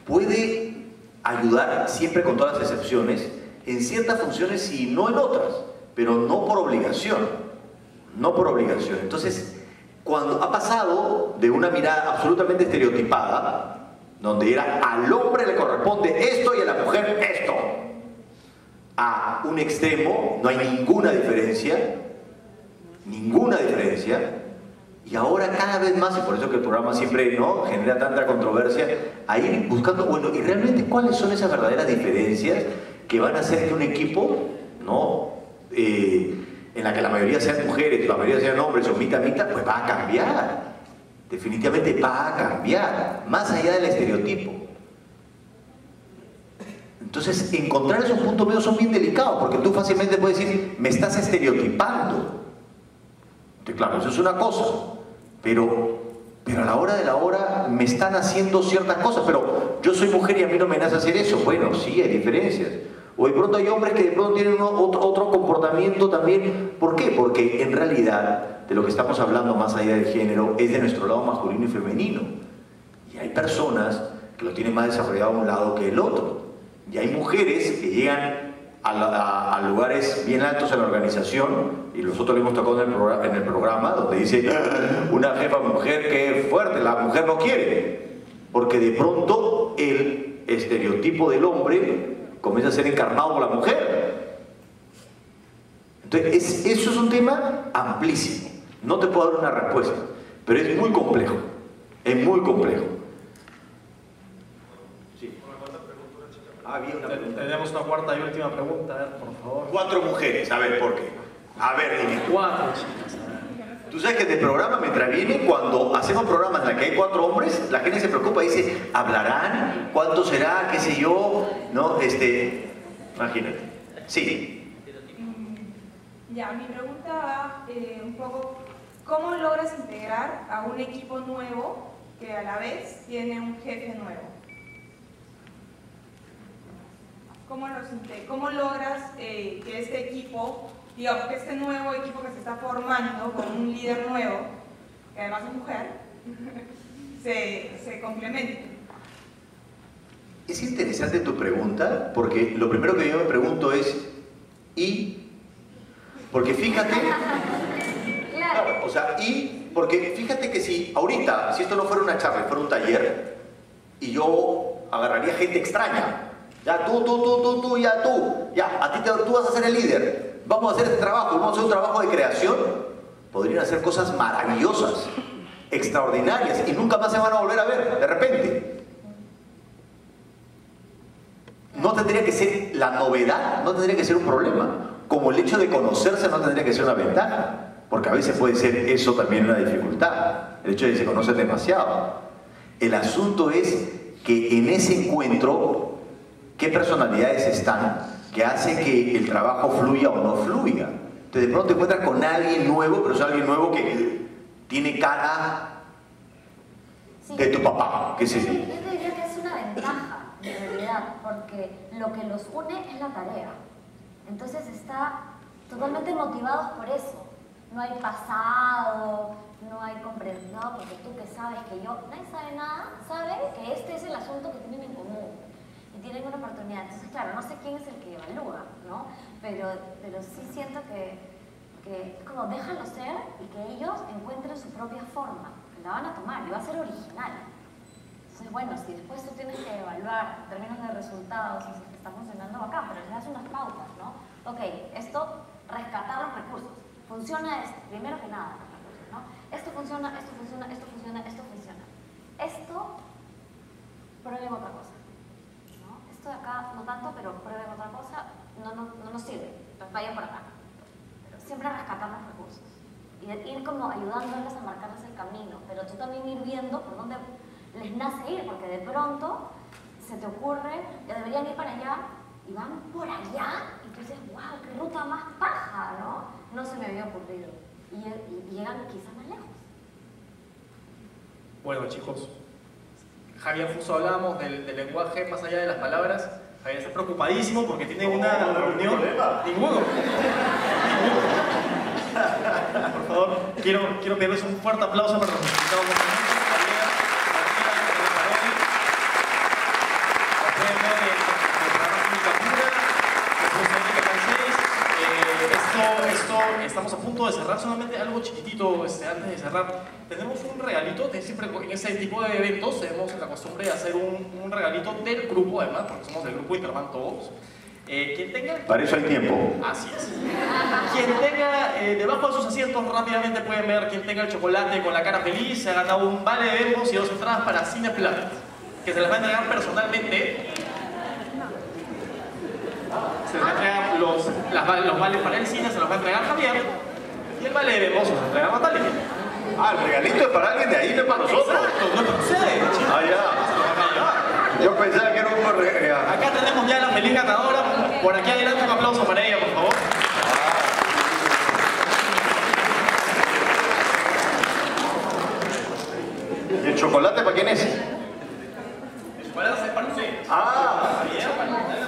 S2: puede ayudar, siempre con todas las excepciones, en ciertas funciones y no en otras, pero no por obligación, no por obligación. Entonces, cuando ha pasado de una mirada absolutamente estereotipada, donde era al hombre le corresponde esto y a la mujer esto, a un extremo, no hay ninguna diferencia, y ahora cada vez más, y por eso que el programa siempre, ¿no?, genera tanta controversia, a ir buscando, bueno, y realmente cuáles son esas verdaderas diferencias que van a hacer que un equipo, ¿no?, en la que la mayoría sean mujeres, la mayoría sean hombres o mitad, pues va a cambiar. Definitivamente va a cambiar, más allá del estereotipo. Entonces, encontrar esos puntos medios son bien delicados, porque tú fácilmente puedes decir, me estás estereotipando. Entonces, claro, eso es una cosa, pero a la hora de la hora me están haciendo ciertas cosas, pero yo soy mujer y a mí no me nace hacer eso. Bueno, sí, hay diferencias. O de pronto hay hombres que de pronto tienen otro comportamiento también. ¿Por qué? Porque en realidad de lo que estamos hablando más allá del género es de nuestro lado masculino y femenino. Y hay personas que lo tienen más desarrollado a un lado que el otro. Y hay mujeres que llegan a lugares bien altos en la organización, y nosotros le hemos tocado en el programa, donde dice una jefa mujer que es fuerte, la mujer no quiere, porque de pronto el estereotipo del hombre comienza a ser encarnado por la mujer. Entonces, eso es un tema amplísimo. No te puedo dar una respuesta, pero es muy complejo. Es muy complejo. Sí. Había una pregunta.
S1: Tenemos una cuarta y última pregunta, a ver, por favor.
S2: 4 mujeres, a ver, ¿por qué? A ver, dime.
S1: 4 chicas.
S2: Tú sabes que en el programa, mientras viene, cuando hacemos programas en los que hay 4 hombres, la gente se preocupa y dice, ¿hablarán? ¿Cuánto será? ¿Qué sé yo? ¿No? Imagínate. Sí.
S5: Ya, mi pregunta va un poco, ¿cómo logras integrar a un equipo nuevo que a la vez tiene un jefe nuevo? ¿Cómo logras que este equipo, digamos, que este nuevo equipo que se está formando con un líder nuevo, que además es mujer, se complemente?
S2: Es interesante tu pregunta, porque lo primero que yo me pregunto es, ¿y? Porque fíjate, claro, o sea, ¿y? Porque fíjate que si ahorita, si esto no fuera una charla, fuera un taller, y yo agarraría gente extraña, ya tú, a ti tú vas a ser el líder, vamos a hacer este trabajo, vamos a hacer un trabajo de creación, podrían hacer cosas maravillosas, extraordinarias, y nunca más se van a volver a ver, de repente. No tendría que ser la novedad, no tendría que ser un problema, como el hecho de conocerse no tendría que ser una ventaja, porque a veces puede ser eso también una dificultad, el hecho de que se conocen demasiado. El asunto es que en ese encuentro, ¿qué personalidades están que hace que el trabajo fluya o no fluya? Entonces de pronto te encuentras con alguien nuevo, pero es alguien nuevo que tiene cara de tu papá, qué sé yo.
S3: Yo te diría que es una ventaja, en realidad, porque lo que los une es la tarea. Entonces está totalmente motivados por eso. No hay pasado, no hay comprensión, no, porque tú que sabes que yo, nadie sabe nada, sabe que este es el asunto que tienen en común y tienen una oportunidad. Entonces, claro, no sé quién es el que evalúa, ¿no? Pero sí siento que es como déjalo ser y que ellos encuentren su propia forma, que la van a tomar y va a ser original. Entonces, bueno, si después tú tienes que evaluar en términos de resultados, si te está funcionando acá, pero les das unas pautas, ¿no? Ok, esto, rescatar los recursos. Funciona esto, primero que nada, ¿no? Esto funciona, esto funciona, esto funciona, esto funciona. Esto, prueben otra cosa, ¿no? Esto de acá no tanto, pero prueben otra cosa, no nos sirve, entonces vayan por acá. Pero siempre rescatar los recursos y ir como ayudándoles a marcarles el camino, pero tú también ir viendo por dónde les nace ir, porque de pronto se te ocurre que deberían ir para allá y van por allá y tú dices, wow, qué ruta más paja, ¿no? No se me había ocurrido. Y llegan quizás más lejos.
S1: Bueno, chicos, Javier, justo hablábamos del lenguaje más allá de las palabras. Javier está preocupadísimo porque tiene una reunión. Ninguno. Por favor, quiero pedirles un fuerte aplauso para los invitados. Estamos a punto de cerrar, solamente algo chiquitito antes de cerrar. Tenemos un regalito, siempre en ese tipo de eventos tenemos la costumbre de hacer un regalito del grupo, además, porque somos del grupo Interbank todos. Quien tenga...
S2: Para eso hay tiempo.
S1: Así es. Quien tenga debajo de sus asientos, rápidamente pueden ver, quien tenga el chocolate con la cara feliz, se ha ganado un vale de Bembos y 2 entradas para Cineplanet, que se las va a entregar personalmente. Se les va a entregar los vales para el cine, se los va a entregar Javier, y el vale de Bembos se los va a entregar Natalia.
S2: Ah, el regalito es para alguien de ahí, no es para nosotros.
S1: Exacto, no es para ustedes.
S2: Ah, ya. Yo pensaba que era un regalo.
S1: Acá tenemos ya la feliz ganadora. Por aquí adelante un aplauso para ella, por favor.
S2: ¿Y el chocolate para quién es?
S1: El chocolate es para usted.
S2: Ah,
S1: Bien, para usted.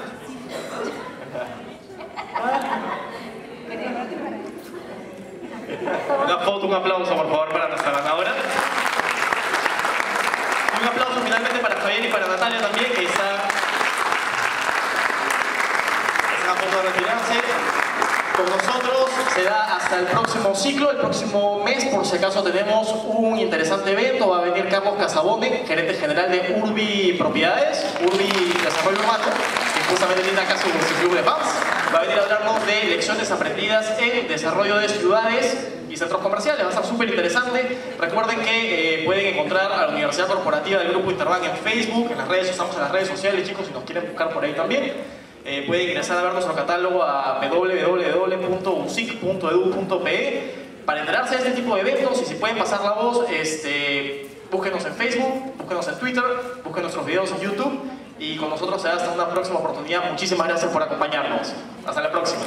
S1: Una foto, un aplauso por favor para nuestra ganadora. Un aplauso finalmente para Javier y para Natalia también, que está a punto de retirarse. Con nosotros será hasta el próximo ciclo, el próximo mes, por si acaso tenemos un interesante evento. Va a venir Carlos Casabone, gerente general de Urbi Propiedades, Urbi Desarrollo Urbano, que justamente tiene acá su club de fans. Va a venir a hablarnos de lecciones aprendidas en desarrollo de ciudades y centros comerciales. Va a estar súper interesante. Recuerden que pueden encontrar a la Universidad Corporativa del Grupo Interbank en Facebook, en las redes, estamos en las redes sociales, chicos, si nos quieren buscar por ahí también. Pueden ingresar a ver nuestro catálogo a www.usic.edu.pe para enterarse de este tipo de eventos, y si pueden pasar la voz, búsquenos en Facebook, búsquenos en Twitter, busquen nuestros videos en YouTube, y con nosotros será hasta una próxima oportunidad. Muchísimas gracias por acompañarnos. Hasta la próxima.